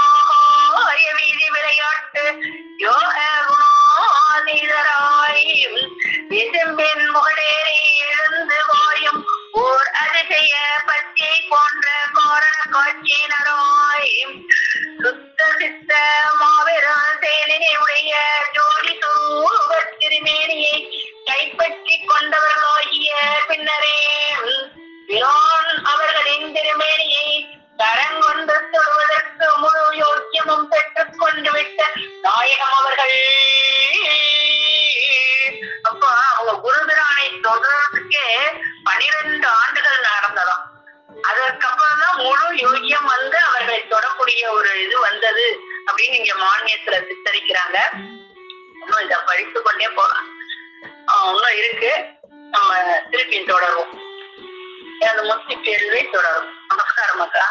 வீதி விளையாட்டு யோக குணாதீதராய் விசும்பின் முகடேறி எழுந்து வாயும் ஓர் அதிசய பச்சை போன்ற காரண காட்சியினராய் சுத்த சித்த மாபெரும் செயலினை உடைய ஜோடி சூவத் திருமேனியை கைப்பற்றி கொண்டவர்களாகிய பின்னரே பிரான் அவர்களின் திருமேனியை கரங்கொண்டு தொடுவதற்கு முழு யோக்கியமும் பெற்றுக் கொண்டு விட்ட நாயகம் அவர்கள் அப்ப அவங்க குருபிரானை தொடர்றதுக்கே 12 ஆண்டுகள் நடந்ததாம். அதற்கப்புறம் தான் முழு யோகியம் அவர்களை தொடக்கூடிய ஒரு இது வந்தது அப்படின்னு இங்க மானியத்துல சித்தரிக்கிறாங்க. இன்னும் இத படித்து கொண்டே போலாம். இன்னும் இருக்கு, நம்ம திருப்பி தொடருவோம். எனது முத்தி கேள்வி தொடரும். நமஸ்காரம் அக்கா.